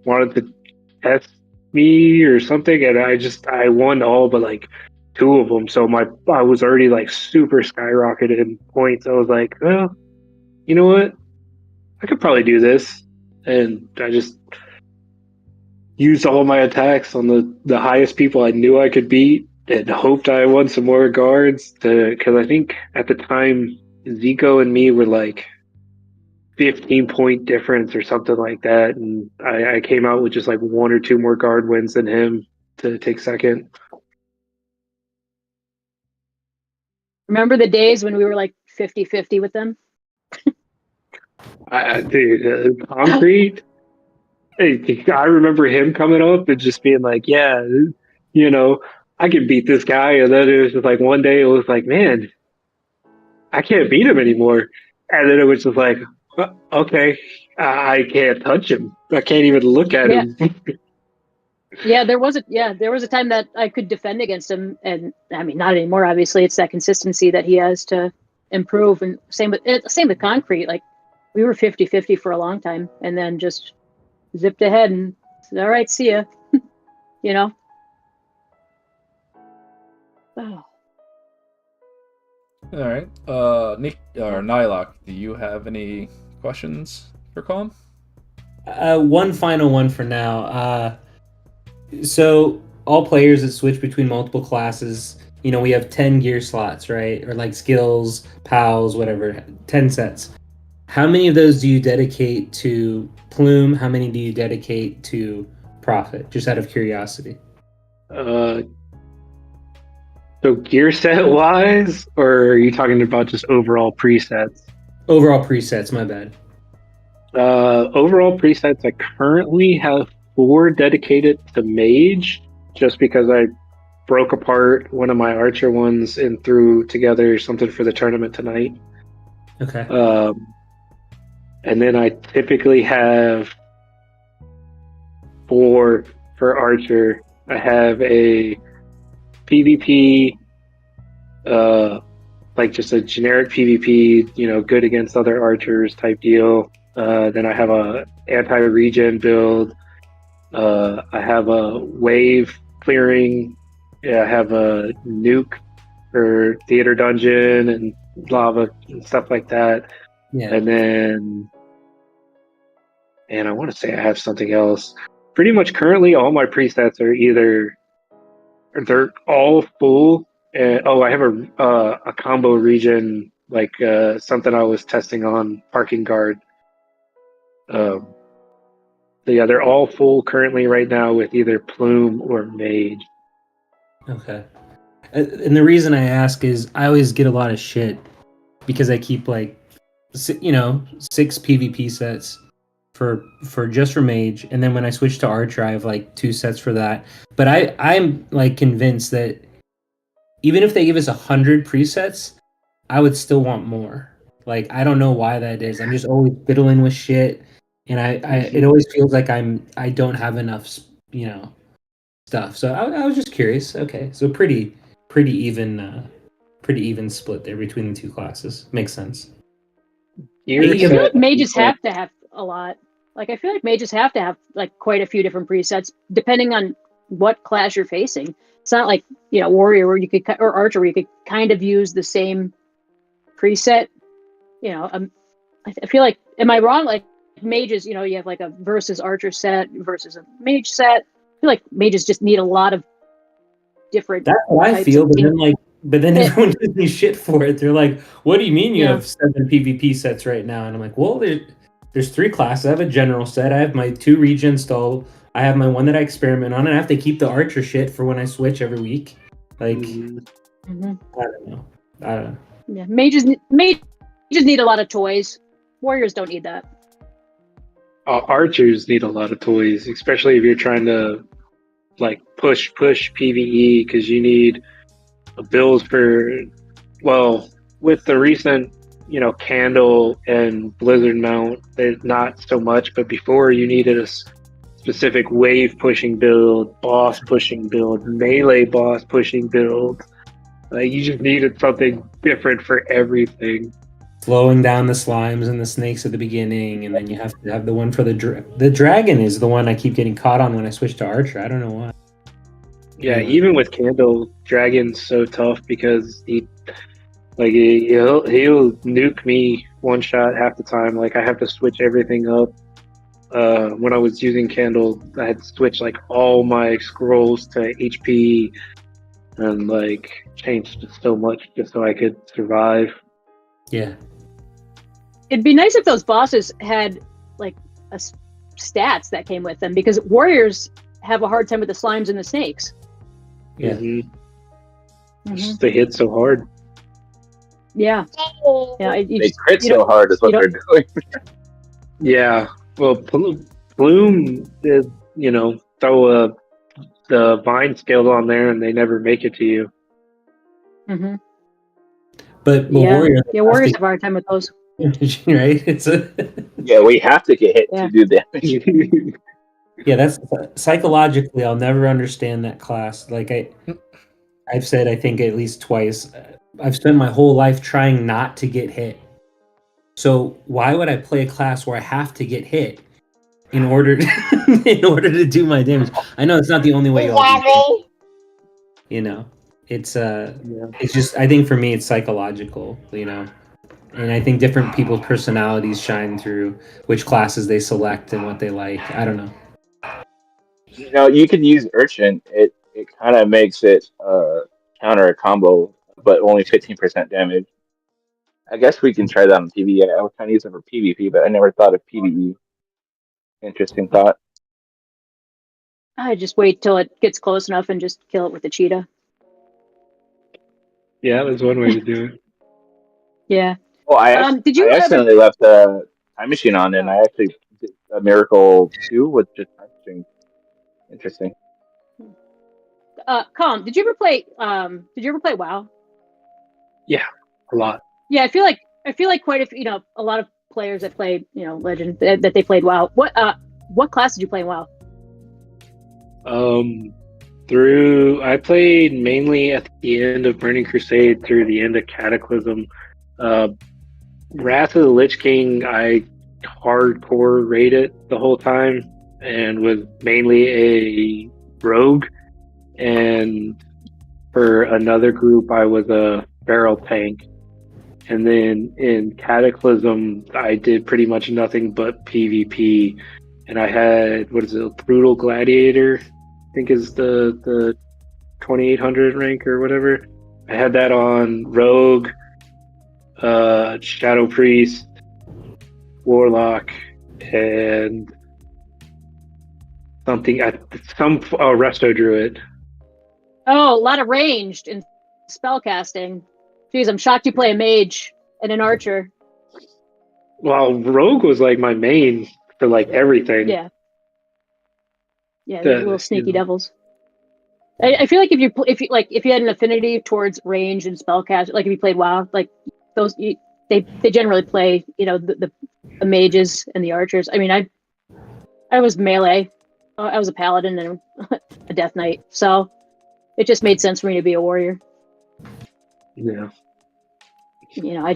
wanted to test me or something, and I won all but like 2 of them. So I was already like super skyrocketed in points. I was like, well, you know what? I could probably do this. And I just used all my attacks on the highest people I knew I could beat and hoped I won some more guards because I think at the time Zico and me were like 15-point difference or something like that. And I came out with just like one or two more guard wins than him to take second. Remember the days when we were like 50-50 with them? Dude, concrete. I remember him coming up and just being like, "Yeah, you know, I can beat this guy." And then it was just like one day it was like, "Man, I can't beat him anymore." And then it was just like, "Okay, I can't touch him. I can't even look at him." Yeah, there was a time that I could defend against him, and I mean, not anymore. Obviously, it's that consistency that he has to improve, and same with concrete. Like we were 50-50 for a long time, and then just zipped ahead and said, all right, see ya. You know. Oh. All right. Nick or Nylok, do you have any questions for Calm? One final one for now. So all players that switch between multiple classes, we have 10 gear slots, right? Or like skills, pals, whatever, 10 sets. How many of those do you dedicate to Plume? How many do you dedicate to Prophet? Just out of curiosity. So gear set wise, or are you talking about just overall presets? Overall presets, my bad. Overall presets, I currently have 4 dedicated to Mage, just because I broke apart one of my Archer ones and threw together something for the tournament tonight. Okay. And then I typically have 4 for Archer. I have a PvP, like just a generic PvP, good against other archers type deal. Then I have a anti-regen build. I have a wave clearing. Yeah, I have a nuke for theater dungeon and lava and stuff like that. Yeah. And then, and I want to say I have something else. Pretty much currently all my presets are either they're all full. I have a combo region, like something I was testing on parking guard. So yeah, they're all full currently right now with either Plume or Mage. Okay. And the reason I ask is I always get a lot of shit because I keep like, 6 PvP sets for Mage, and then when I switch to Archer, I have like 2 sets for that. But I'm like convinced that even if they give us 100 presets, I would still want more. Like I don't know why that is. I'm just always fiddling with shit, and it always feels like I don't have enough, stuff. So I was just curious. Okay, so pretty even split there between the 2 classes. Makes sense. I feel like mages have to have a lot. Like I feel like mages have to have like quite a few different presets depending on what class you're facing. It's not like warrior where you could or archer where you could kind of use the same preset. I feel like, am I wrong? Like mages, you have like a versus archer set versus a mage set. I feel like mages just need a lot of different. That's what I feel, but then everyone gives me shit for it. They're like, "What do you mean you have 7 PvP sets right now?" And I'm like, "Well, there's 3 classes. I have a general set. I have my 2 regen stall. I have my one that I experiment on, and I have to keep the archer shit for when I switch every week." Like, I don't know. Yeah, mages need a lot of toys. Warriors don't need that. Archers need a lot of toys, especially if you're trying to like push PvE, because you need builds for, well, with the recent Candle and Blizzard mount, there's not so much, but before you needed a specific wave pushing build, boss pushing build, melee boss pushing build. You just needed something different for everything. Slowing down the slimes and the snakes at the beginning, and then you have to have the one for the dragon is the one I keep getting caught on when I switch to Archer. I don't know why. Yeah, even with Candle, Dragon's so tough because he'll nuke me one shot half the time. Like I have to switch everything up. When I was using Candle, I had to switch like all my scrolls to HP and like changed so much just so I could survive. Yeah. It'd be nice if those bosses had like stats that came with them, because warriors have a hard time with the slimes and the snakes. Yeah. Just they hit so hard. Yeah. Yeah. They crit so hard is what they're doing. Yeah. Well, Bloom did, throw the vine scales on there and they never make it to you. Mm-hmm. But Yeah, warriors to- have a hard time with those. right? It's a Yeah, we have to get hit Yeah. to do damage. yeah. That's psychologically, I'll never understand that class. Like I've said, I think at least twice, I've spent my whole life trying not to get hit. So why would I play a class where I have to get hit in order to do my damage? I know it's not the only way you'll do it. It's just, I think for me it's psychological, and I think different people's personalities shine through which classes they select and what they like. I don't know. You could use Urchin. It kind of makes it counter a combo, but only 15% damage. I guess we can try that on PvE. I was trying to use it for PvP, but I never thought of PvE. Interesting thought. I just wait till it gets close enough and just kill it with the cheetah. Yeah, that's one way to do it. Yeah. Well, I accidentally left the time machine on, and I actually did a miracle too with just time machine. Interesting. Colin, did you ever play WoW? Yeah, a lot. Yeah, I feel like quite a lot of players that play Legend that they played WoW. What class did you play in WoW? I played mainly at the end of Burning Crusade through the end of Cataclysm. Wrath of the Lich King, I hardcore raided the whole time and was mainly a rogue. And for another group, I was a barrel tank. And then in Cataclysm, I did pretty much nothing but PvP. And I had, Brutal Gladiator, I think is the 2800 rank or whatever. I had that on Rogue, Shadow Priest, Warlock, and some Resto Druid. Oh, a lot of ranged and spellcasting. Jeez, I'm shocked you play a mage and an archer. Well, Rogue was like my main for like everything. Yeah, they're little sneaky devils. I feel like if you had an affinity towards range and spellcast, like if you played WoW, like those they generally play the mages and the archers. I mean, I was melee. I was a paladin and a death knight, so it just made sense for me to be a warrior. Yeah. You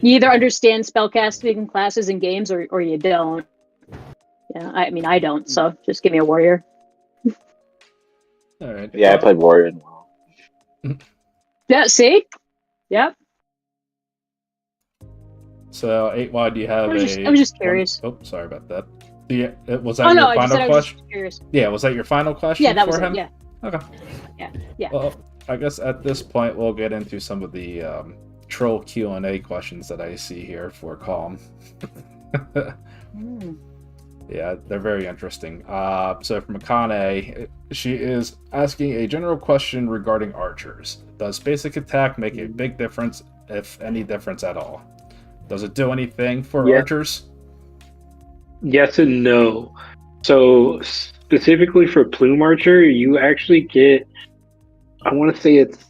either understand spellcasting classes in games or you don't. Yeah, I mean I don't, so just give me a warrior. All right. Yeah, I played warrior as well. Yeah, see? Yep. So 8Y, do you have I was just curious. Oh, sorry about that. Was that your final question? Yeah, was that your final question? Yeah, that was him? it. Yeah. Okay. Yeah. Well, I guess at this point we'll get into some of the troll Q&A questions that I see here for Calm. Yeah, they're very interesting. So from Akane, she is asking a general question regarding archers. Does basic attack make a big difference, if any difference at all? Does it do anything for archers? Yes and no. So specifically for Plume Archer, you actually get, I want to say it's,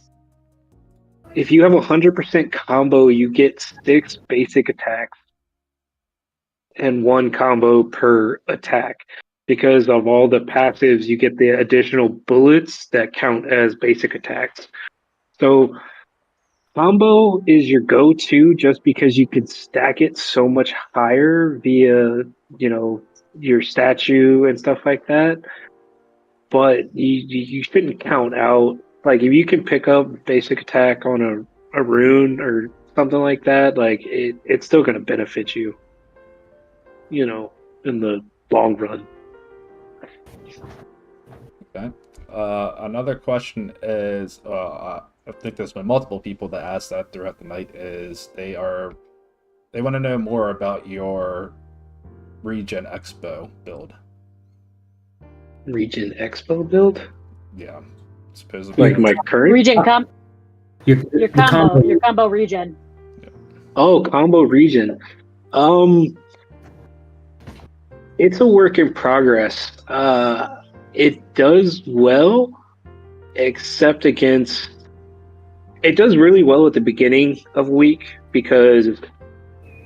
if you have 100% combo, you get 6 basic attacks and 1 combo per attack. Because of all the passives, you get the additional bullets that count as basic attacks. So combo is your go-to just because you could stack it so much higher via, your statue and stuff like that. But you shouldn't count out, like if you can pick up basic attack on a rune or something like that, like it's still going to benefit you, in the long run. Okay. Another question is, I think there's been multiple people that asked that throughout the night. Is they want to know more about your Regen Expo build. Regen Expo build, Yeah, supposedly. like my current. Regen Your your combo regen. Oh, combo region. It's a work in progress. It does well, except against. It does really well at the beginning of a week because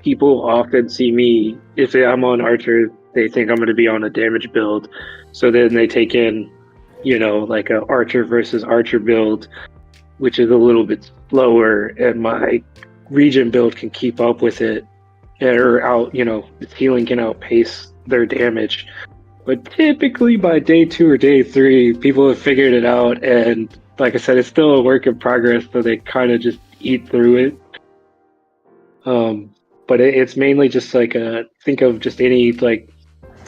people often see me, if I'm on Archer, they think I'm going to be on a damage build. So then they take in, like a Archer versus Archer build, which is a little bit slower, and my region build can keep up with it, or its healing can outpace their damage. But typically by day 2 or day 3, people have figured it out, and like I said, it's still a work in progress, so they kind of just eat through it. But it's mainly just like think of just any like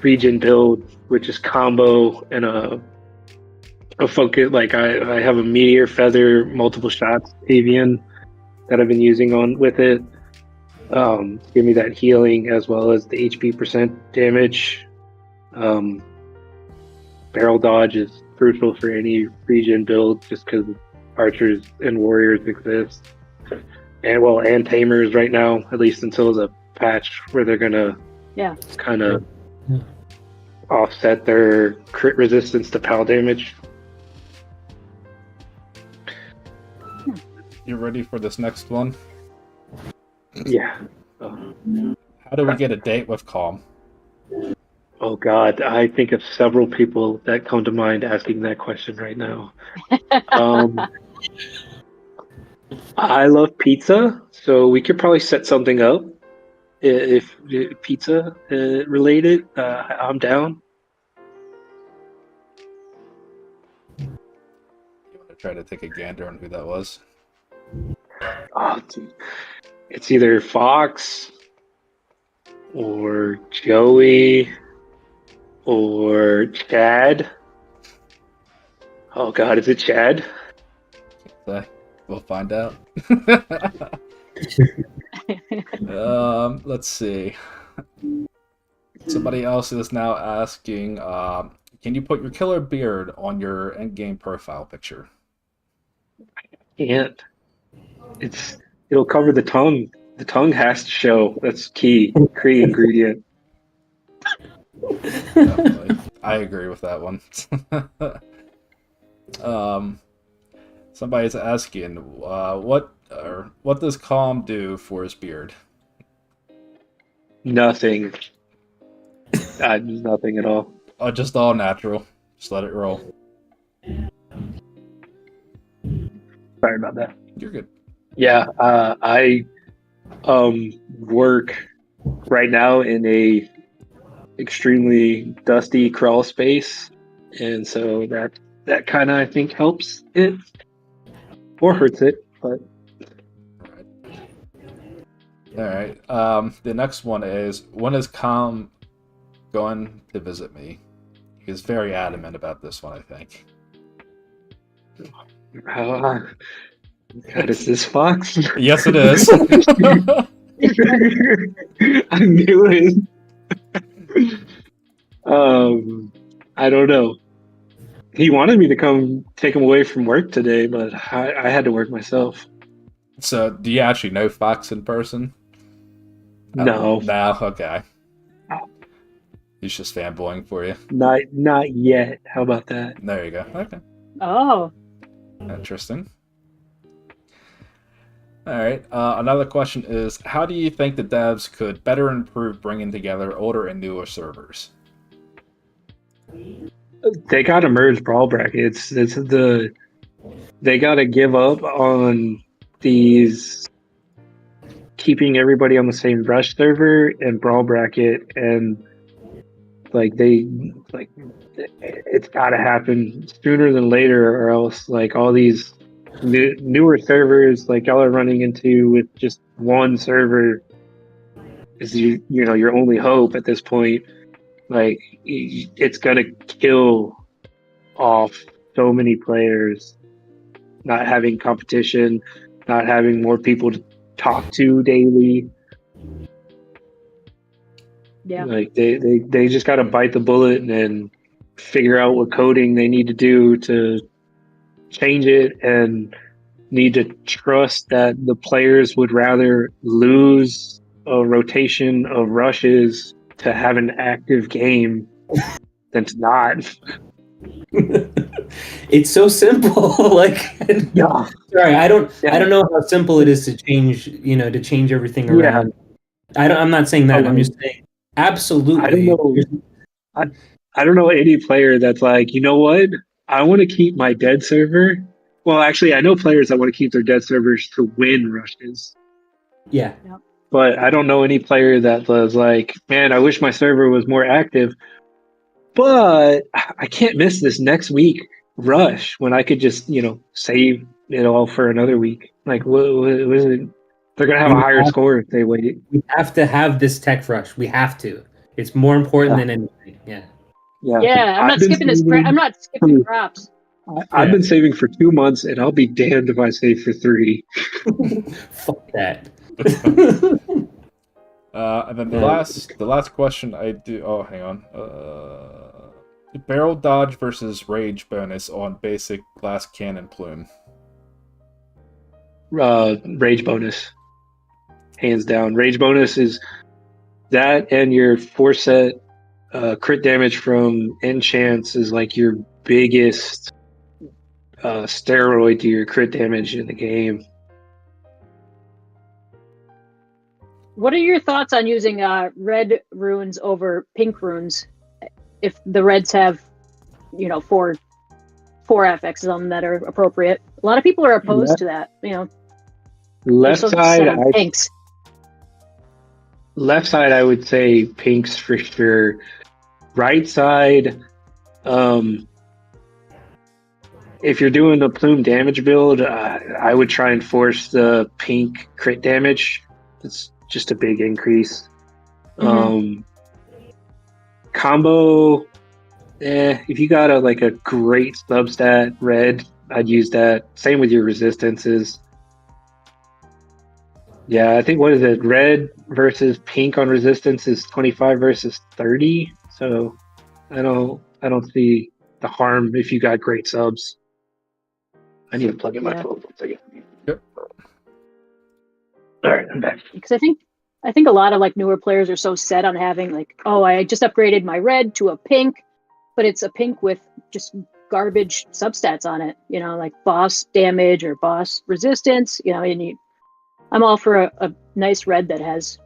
region build, which is combo and a focus. Like I have a meteor feather, multiple shots avian that I've been using on with it. Give me that healing as well as the HP percent damage. Barrel dodge is crucial for any region build just because archers and warriors exist. And tamers right now, at least until the patch where they're gonna kind of offset their crit resistance to PAL damage. You ready for this next one? Yeah. How do we get a date with Calm? Oh God, I think of several people that come to mind asking that question right now. I love pizza, so we could probably set something up. If pizza related, I'm down. You want to try to take a gander on who that was? Oh, dude. It's either Fox or Joey or Chad. Oh God, is it Chad? We'll find out. Let's see. Somebody else is now asking, can you put your killer beard on your endgame profile picture? Can't. It'll cover the tongue. The tongue has to show. That's key ingredient. Definitely. I agree with that one. Somebody's asking, what does Calm do for his beard? Nothing. Nothing at all. Oh, just all natural. Just let it roll. Sorry about that. You're good. Yeah, I work right now in a extremely dusty crawl space, and so that kind of I think helps it or hurts it. But all right. The next one is, when is Calm going to visit me? He's very adamant about this one, I think. God, is this Fox? Yes, it is. I knew it. I don't know. He wanted me to come take him away from work today, but I had to work myself. So, do you actually know Fox in person? No. No, okay. He's just fanboying for you. Not yet. How about that? There you go. Okay. Oh. Interesting. All right. Another question is, how do you think the devs could better improve bringing together older and newer servers? They gotta merge brawl brackets. They gotta give up on these keeping everybody on the same rush server and brawl bracket, and it's gotta happen sooner than later, or else like all these newer servers like y'all are running into with just one server is your only hope at this point. Like it's gonna kill off so many players, not having competition, not having more people to talk to daily. Yeah. Like they just got to bite the bullet and then figure out what coding they need to do to change it, and need to trust that the players would rather lose a rotation of rushes to have an active game than to not. It's so simple. Like, Yeah. sorry, I don't know how simple it is to change. To change everything around. I'm not saying that. I'm just saying absolutely. I don't know. I don't know any player that's like, you know what? I want to keep my dead server. Well, actually, I know players that want to keep their dead servers to win rushes. Yeah. But I don't know any player that was like, man, I wish my server was more active, but I can't miss this next week rush when I could just, save it all for another week. Like, what is it? They're going to have a higher score if they wait. We have to have this tech rush. We have to. It's more important than anything. Yeah. Yeah, I'm not skipping this. I'm not skipping crops. I've been saving for 2 months, and I'll be damned if I save for 3. Fuck that. And then the last question I do. Oh, hang on. Barrel dodge versus rage bonus on basic glass cannon plume. Rage bonus, hands down. Rage bonus is that, and your 4-set crit damage from enchants is like your biggest steroid to your crit damage in the game. What are your thoughts on using red runes over pink runes if the reds have, four FXs on them that are appropriate? A lot of people are opposed to that. Left side, pinks. Left side, I would say pinks for sure. Right side, if you're doing a plume damage build, I would try and force the pink crit damage. It's just a big increase. Combo, if you got a great substat red, I'd use that. Same with your resistances. Yeah, I think, what is it? Red versus pink on resistance is 25 versus 30. So I don't see the harm if you got great subs. I need to plug in my phone for a second. Yep. All right, I'm back. Because I think a lot of newer players are so set on having I just upgraded my red to a pink, but it's a pink with just garbage substats on it. Like boss damage or boss resistance. I'm all for a nice red that has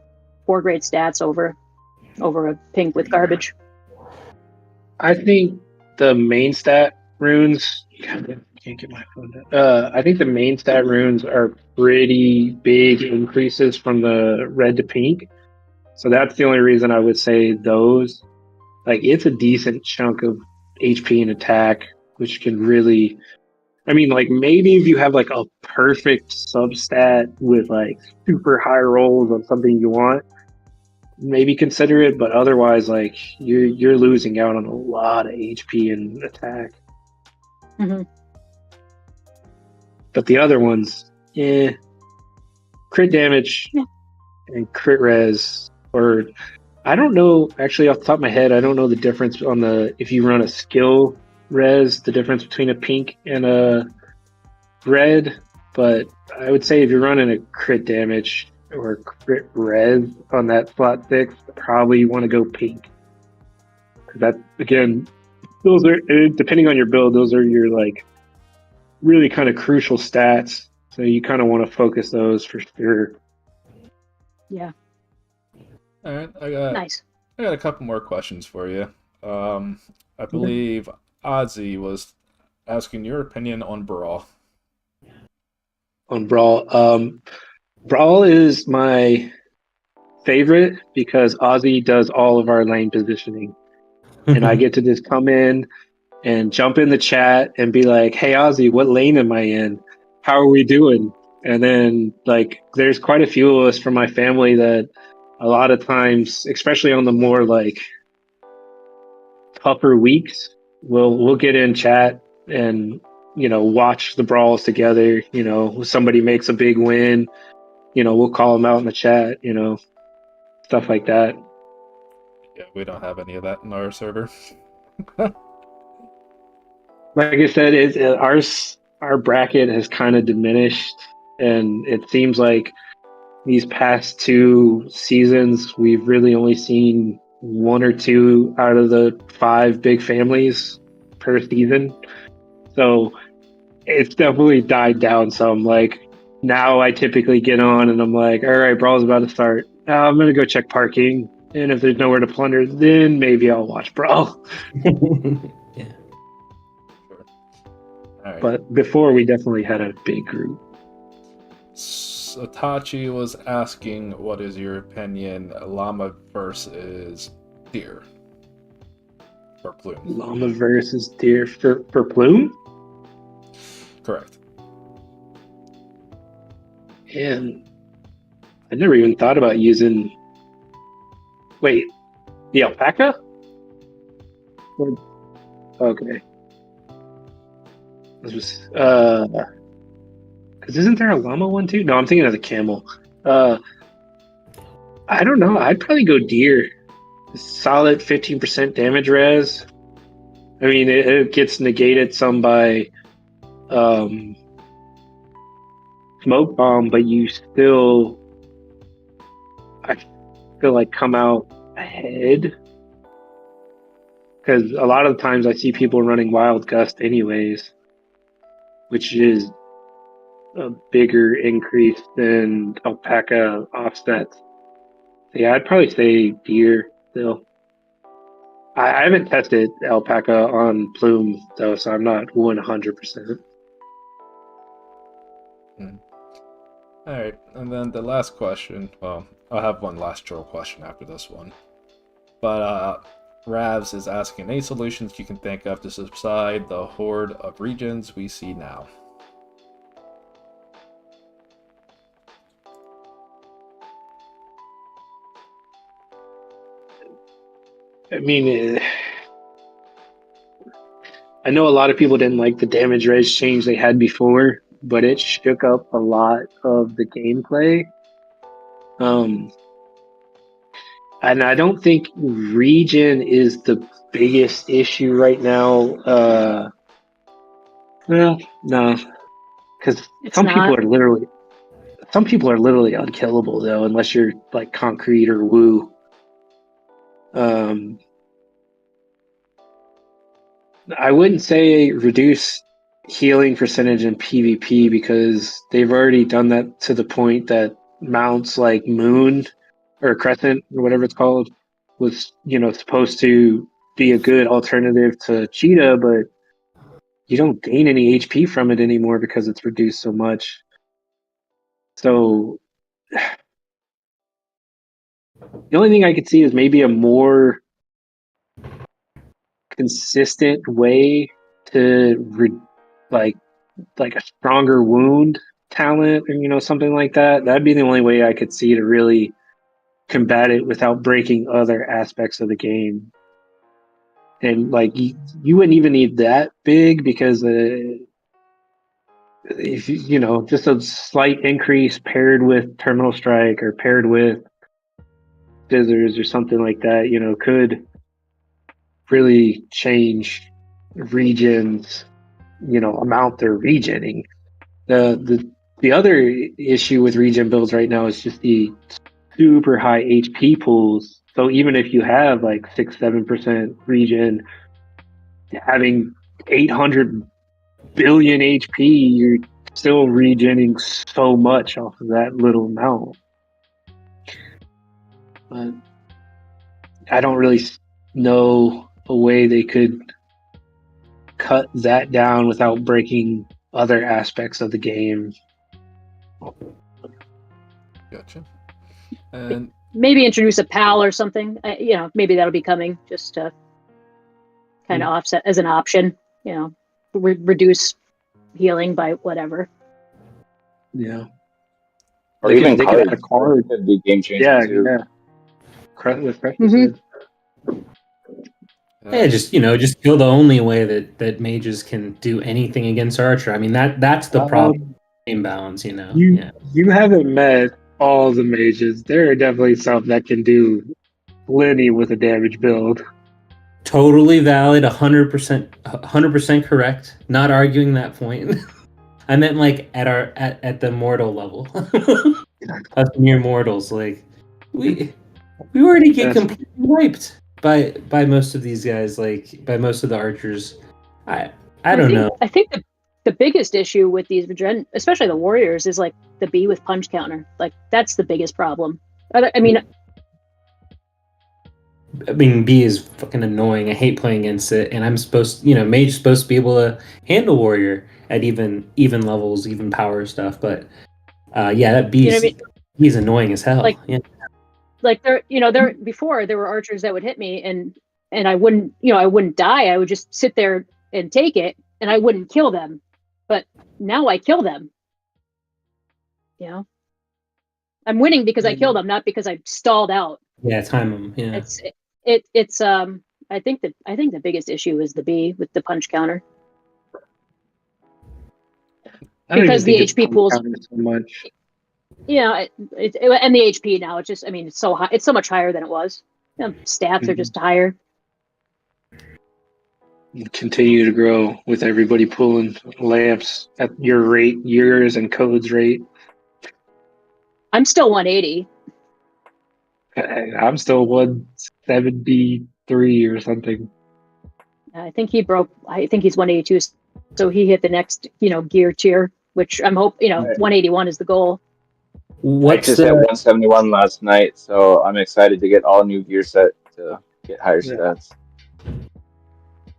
4 great stats over a pink with garbage. I think the main stat runes. Can't get my phone down. I think the main stat runes are pretty big increases from the red to pink. So that's the only reason I would say those. It's a decent chunk of HP and attack, which can really. I mean, maybe if you have a perfect substat with super high rolls on something you want, maybe consider it. But otherwise, you're losing out on a lot of HP and attack. Mm-hmm. But the other ones, crit damage and crit res, or I don't know. Actually, off the top of my head, I don't know the difference on if you run a skill res, the difference between a pink and a red. But I would say if you're running a crit damage or crit res on that slot 6, probably want to go pink. That, again, those are, depending on your build, those are your really kind of crucial stats. So you kind of want to focus those for sure. Yeah. All right, Nice. I got a couple more questions for you. I believe Ozzy was asking your opinion on Brawl. On Brawl. Brawl is my favorite because Ozzy does all of our lane positioning. And I get to just come in and jump in the chat and be like, hey, Ozzy, what lane am I in? how are we doing? And then like there's quite a few of us from my family that a lot of times, especially on the more like tougher weeks, we'll get in chat and watch the brawls together. Somebody makes a big win, we'll call them out in the chat, stuff like that. Yeah, we don't have any of that in our server. Like I said, our bracket has kind of diminished, and it seems like these past 2 seasons we've really only seen 1 or 2 out of the 5 big families per season. So it's definitely died down some. Like now I typically get on and I'm like, all right, Brawl's about to start. I'm gonna go check parking, and if there's nowhere to plunder, then maybe I'll watch Brawl. Yeah. Sure. All right. But before, we definitely had a big group. Satachi was asking, what is your opinion, llama versus deer for plume? Llama versus deer for plume? Correct. And I never even thought about using. Wait, the alpaca? Okay. This was because isn't there a llama one too? No, I'm thinking of the camel. I don't know. I'd probably go deer. Solid 15% damage res. I mean, it gets negated some by smoke bomb, but you still, I feel like, come out ahead. Because a lot of the times I see people running wild gust anyways, which is a bigger increase than alpaca offsets. So yeah, I'd probably say deer still. I haven't tested alpaca on plume though, so I'm not 100%. All right, and then the last question. Well, I'll have one last troll question after this one. But Ravs is asking any solutions you can think of to subside the horde of regions we see now. I mean, I know a lot of people didn't like the damage res change they had before, but it shook up a lot of the gameplay. And I don't think region is the biggest issue right now. Well, no, because some people are literally unkillable though, unless you're like concrete or woo. I wouldn't say reduce healing percentage in PvP because they've already done that to the point that mounts like Moon or Crescent or whatever it's called was, supposed to be a good alternative to Cheetah, but you don't gain any HP from it anymore because it's reduced so much. So the only thing I could see is maybe a more consistent way to like a stronger wound talent or something like that. That'd be the only way I could see to really combat it without breaking other aspects of the game. And like you wouldn't even need that big because if just a slight increase paired with terminal strike or paired with scissors or something like that could really change regions amount they're regening. The other issue with regen builds right now is just the super high HP pools. So even if you have like 6-7% regen, having 800 billion HP, you're still regening so much off of that little amount. But I don't really know a way they could cut that down without breaking other aspects of the game. Gotcha. And maybe introduce a PAL or something. Maybe that'll be coming just to kind of offset as an option. Reduce healing by whatever. Yeah. Or They even could add a cards. card. Could be game changing Yeah, too. yeah. With pressure Mhm. sword. Yeah, just kill the only way that mages can do anything against Archer. I mean that's the problem. Game balance, You Yeah. you haven't met all the mages. There are definitely some that can do plenty with a damage build. Totally valid, 100% correct. Not arguing that point. I meant like at the mortal level. Us mere mortals, like we already get That's completely wiped by most of these guys, like by most of the archers. I I don't know. I think the biggest issue with these especially the warriors, is like the B with punch counter. Like that's the biggest problem. I mean, B is fucking annoying. I hate playing against it, and I'm supposed, mage supposed to be able to handle warrior at even levels, even power stuff. But yeah, that you know what I mean? B's annoying as hell. Like Yeah. like there before there were archers that would hit me and I wouldn't I wouldn't die. I would just sit there and take it and I wouldn't kill them. But now I kill them. I'm winning because I killed them, not because I stalled out. Yeah, time them. Yeah. It's I think the biggest issue is the B with the punch counter. I don't Because even the think it's HP pools, counting so much. and the HP now, it's just, I mean, it's so high, it's so much higher than it was. Stats are just higher. You continue to grow with everybody pulling lamps at your rate, yours and code's rate. I'm still 180. I'm still 173 or something. I think he's 182, so he hit the next gear tier, which I'm hope 181 is the goal. I just hit 171 last night, so I'm excited to get all new gear set to get higher stats.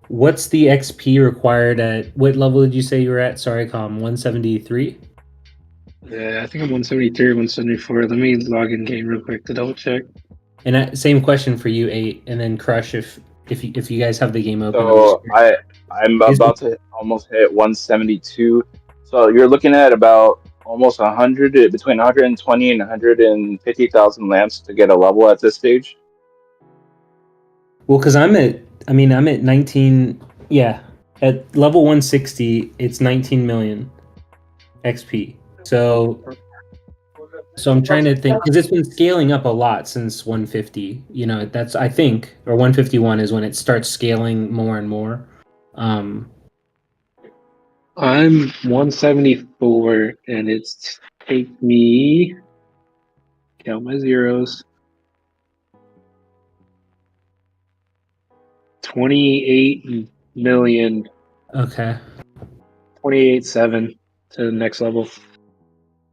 What's the XP required at what level did you say you were at? Sorry, 173? Yeah, I think I'm 173 or 174. Let me log in game real quick to double check. And same question for you, 8, and then Crush if you guys have the game open. So I'm about to almost hit 172. So you're looking at about almost 100, between 120 and 150,000 lamps to get a level at this stage. Well, because I'm at 19. Yeah, at level 160, it's 19 million XP. So I'm trying to think, because it's been scaling up a lot since 150. That's, I think, or 151 is when it starts scaling more and more. I'm 174, and it's take me, count my zeros, 28 million. Okay. 28.7 to the next level.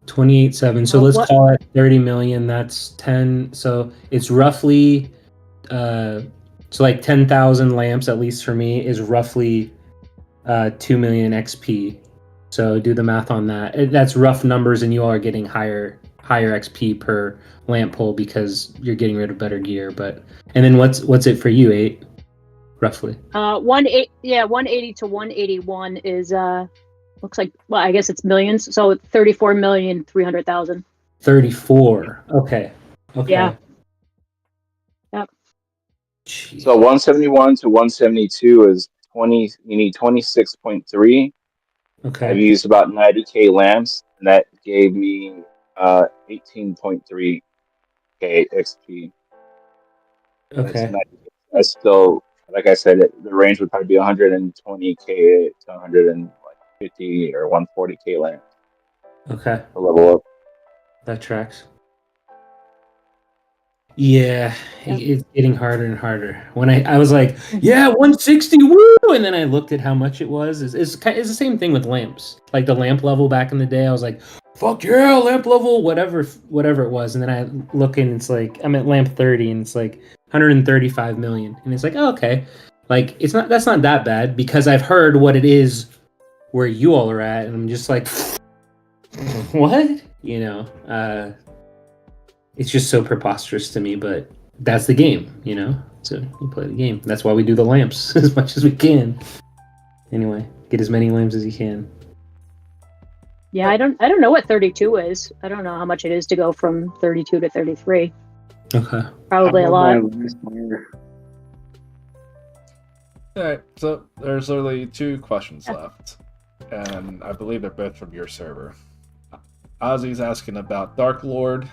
28.7. So let's call it 30 million. That's 10. So it's roughly, so like 10,000 lamps, at least for me, is roughly 2 million XP. So do the math on that. That's rough numbers, and you all are getting higher XP per lamp pull because you're getting rid of better gear. And then what's it for you, 8? Roughly. 180 to 181 is looks like, well, I guess it's millions. So 34,300,000. 34. Okay. Yeah. Yep. Jeez. So 171 to 172 is 20. You need 26.3. Okay. I've used about 90k lamps, and that gave me 18.3k XP. Okay. That's still, like I said, the range would probably be 120k to 150 or 140k lamps. Okay. To level up. That tracks. Yeah, it's getting harder and harder. When I was like, yeah, 160, woo! And then I looked at how much it was. It's the same thing with lamps. Like the lamp level back in the day, I was like, fuck yeah, lamp level, whatever it was. And then I look and it's like, I'm at lamp 30 and it's like 135 million. And it's like, oh, okay. Like, that's not that bad because I've heard what it is where you all are at. And I'm just like, what? It's just so preposterous to me, but that's the game, So you play the game. That's why we do the lamps as much as we can. Anyway, get as many lamps as you can. Yeah, I don't know what 32 is. I don't know how much it is to go from 32 to 33. Okay. Probably a lot. Alright, so there's only 2 questions left, and I believe they're both from your server. Ozzy's asking about Dark Lord,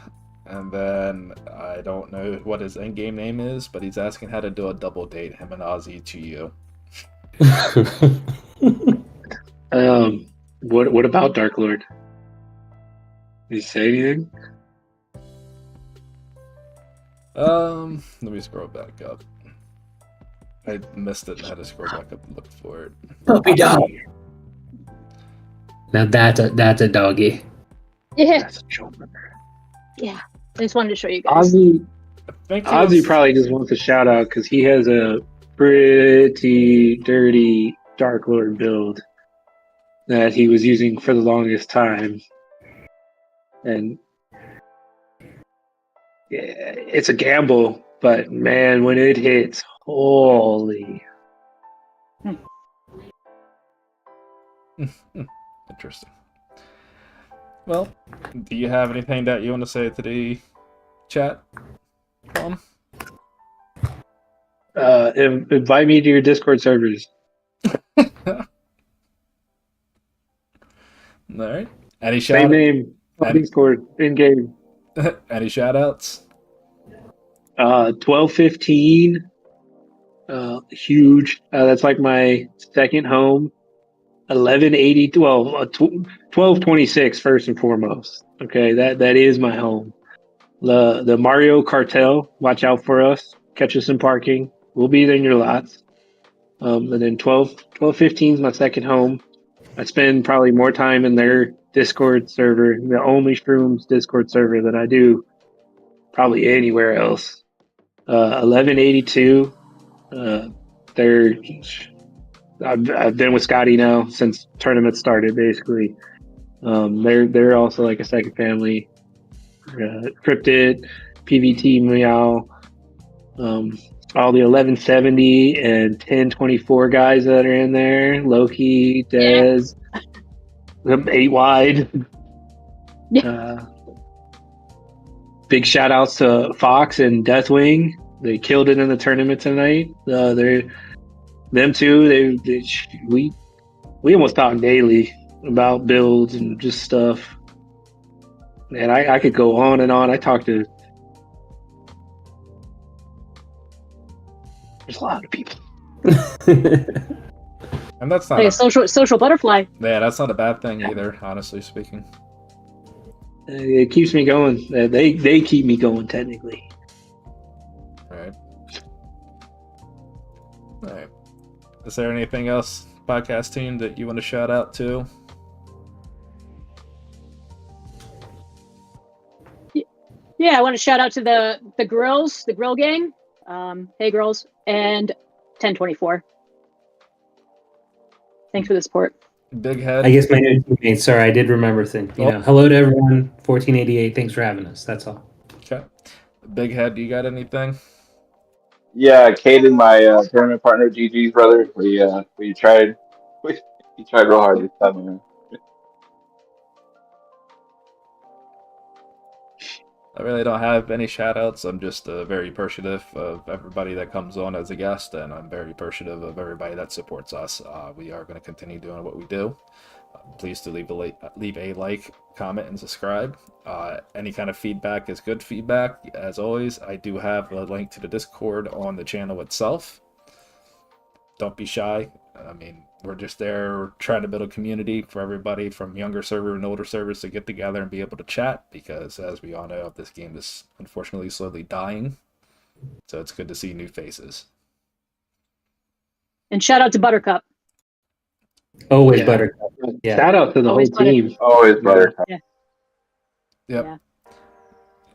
and then I don't know what his endgame name is, but he's asking how to do a double date, him and Ozzy to you. What about Dark Lord? Did he say anything? Let me scroll back up. I missed it and had to scroll back up and look for it. Puppy dog. Now that's a doggy. Yeah, That's a joker. yeah. I just wanted to show you guys. Ozzy probably just wants a shout out because he has a pretty dirty Dark Lord build that he was using for the longest time. And yeah, it's a gamble, but man, when it hits, holy. Interesting. Well, do you have anything that you want to say to the chat, Tom? Invite me to your Discord servers. Alright. Any Same name. Discord in game. Any shout outs? 1215. Huge. That's like my second home. 1180. 1226 first and foremost. Okay, that is my home. The Mario Cartel. Watch out for us. Catch us in parking. We'll be there in your lots. And then 1215 is my second home. I spend probably more time in their Discord server, the only Shrooms Discord server that I do probably anywhere else. 1182. I've been with Scotty now since tournament started. Basically, they're also like a second family. Cryptid, PVT, Meow, all the 1170 and 1024 guys that are in there. Loki, Dez, 8 wide. Big shout outs to Fox and Deathwing. They killed it in the tournament tonight. Them two. We almost talk daily about builds and just stuff. And I could go on and on. I talk to. There's a lot of people. And that's not like a social butterfly. Yeah, that's not a bad thing either, honestly speaking. It keeps me going. They keep me going technically. Right. Alright. Is there anything else, podcast team, that you want to shout out to? Yeah, I want to shout out to the grills, the grill gang. Hey girls, and 1024. Thanks for the support. Big Head. I guess my new teammates. Sorry, I did remember things. Hello to everyone. 1488. Thanks for having us. That's all. Okay. Big Head, you got anything? Yeah, Caden, my tournament partner, GG's brother. We tried real hard this time, man. I really don't have any shout-outs. I'm just very appreciative of everybody that comes on as a guest, and I'm very appreciative of everybody that supports us. We are going to continue doing what we do. Please do leave a like, comment, and subscribe. Any kind of feedback is good feedback. As always, I do have a link to the Discord on the channel itself. Don't be shy. I mean, we're just there trying to build a community for everybody from younger server and older servers to get together and be able to chat, because as we all know, this game is unfortunately slowly dying. So it's good to see new faces. And shout out to Buttercup. Always Buttercup. Yeah. Shout out to the Always whole team. Always Buttercup. Yeah. Yep. Yeah.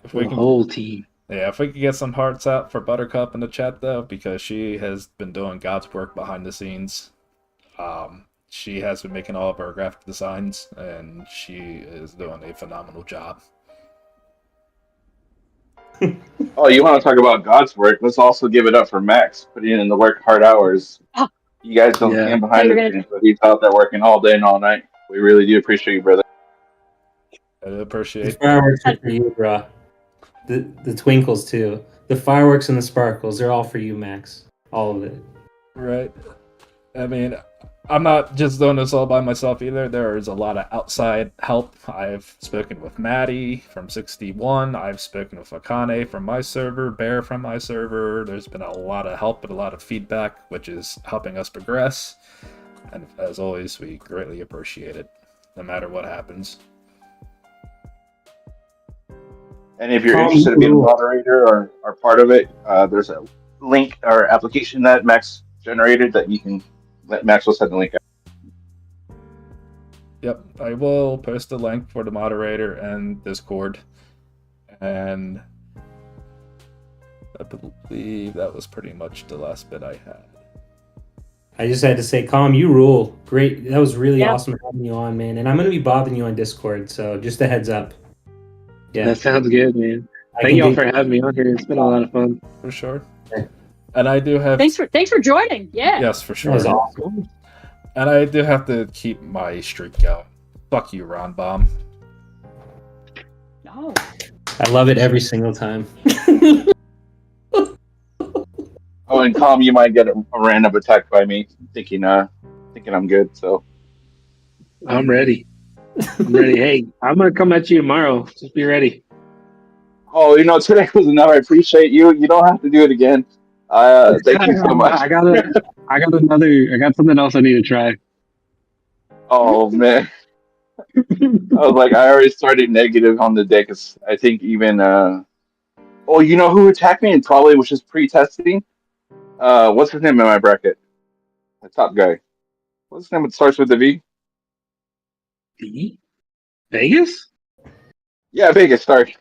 If we The can, whole team. yeah, if we could get some hearts out for Buttercup in the chat though, because she has been doing God's work behind the scenes. She has been making all of our graphic designs, and she is doing a phenomenal job. Oh, you want to talk about God's work? Let's also give it up for Max, putting in the work hard hours. You guys don't stand behind the scenes, but he's out there working all day and all night. We really do appreciate you, brother. I The appreciate. fireworks are for you, bro. The twinkles too. The fireworks and the sparkles, they're all for you, Max. All of it. Right. I mean, I'm not just doing this all by myself either. There is a lot of outside help. I've spoken with Maddie from 61. I've spoken with Akane from my server, Bear from my server. There's been a lot of help and a lot of feedback, which is helping us progress. And as always, we greatly appreciate it, no matter what happens. And if you're interested in being a moderator or part of it, there's a link or application that Max generated that you can let Max will send the link out. Yep, I will post a link for the moderator and Discord. And I believe that was pretty much the last bit I had. I just had to say, Calm, you rule. Great. That was really Yeah. awesome having you on, man. And I'm going to be bothering you on Discord, so just a heads up. Yeah. That sounds good, man. I Thank can y'all do- for having me on here. It's been a lot of fun. For sure. Yeah. And I do have... Thanks for joining. Yeah. Yes, for That sure. was awesome. And I do have to keep my streak going. Fuck you, Ron Bomb. No. I love it every single time. Oh, and Calm, you might get a random attack by me, thinking I'm good. So I'm ready. I'm ready. Hey, I'm gonna come at you tomorrow. Just be ready. oh, today was enough. I appreciate you. You don't have to do it again. Thank you so much. I got something else I need to try. Oh man, I was like, I already started negative on the day because I think even oh, you know who attacked me and probably was just pre-testing. What's his name in my bracket? The top guy. What's his name? It starts with a V. Vegas? Yeah, Vegas. Sorry.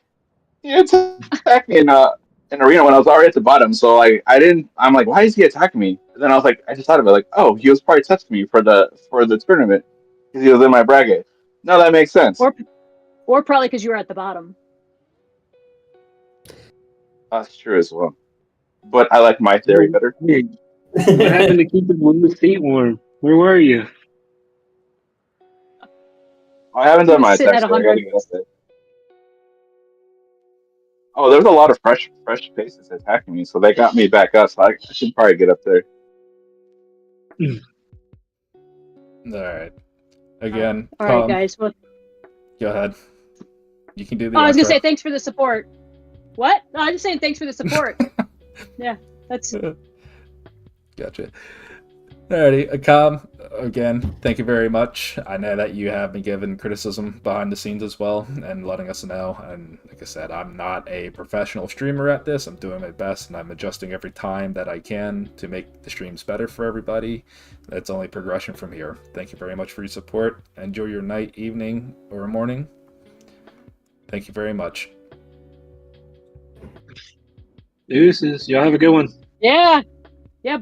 He attacked me in arena when I was already at the bottom. So I didn't. I'm like, why is he attacking me? And then I was like, I just thought of it. Like, oh, he was probably testing me for the tournament because he was in my bracket. No, that makes sense. Or probably because you were at the bottom. That's true as well. But I like my theory better. What happened to keeping Lou's feet warm? Where were you? I haven't done my Sitting attacks. at So I 100. gotta get up there. Oh, there's a lot of fresh faces attacking me, so they got me back up. So I should probably get up there. Alright. Again, All right, guys. Well, go ahead. You can do the I was outro. gonna say thanks for the support. What? No, I'm just saying thanks for the support. Yeah, that's Gotcha. Alrighty, Akam, again, thank you very much. I know that you have been given criticism behind the scenes as well and letting us know. And like I said, I'm not a professional streamer at this. I'm doing my best and I'm adjusting every time that I can to make the streams better for everybody. It's only progression from here. Thank you very much for your support. Enjoy your night, evening, or morning. Thank you very much. Deuces. Y'all have a good one. yeah. Bye.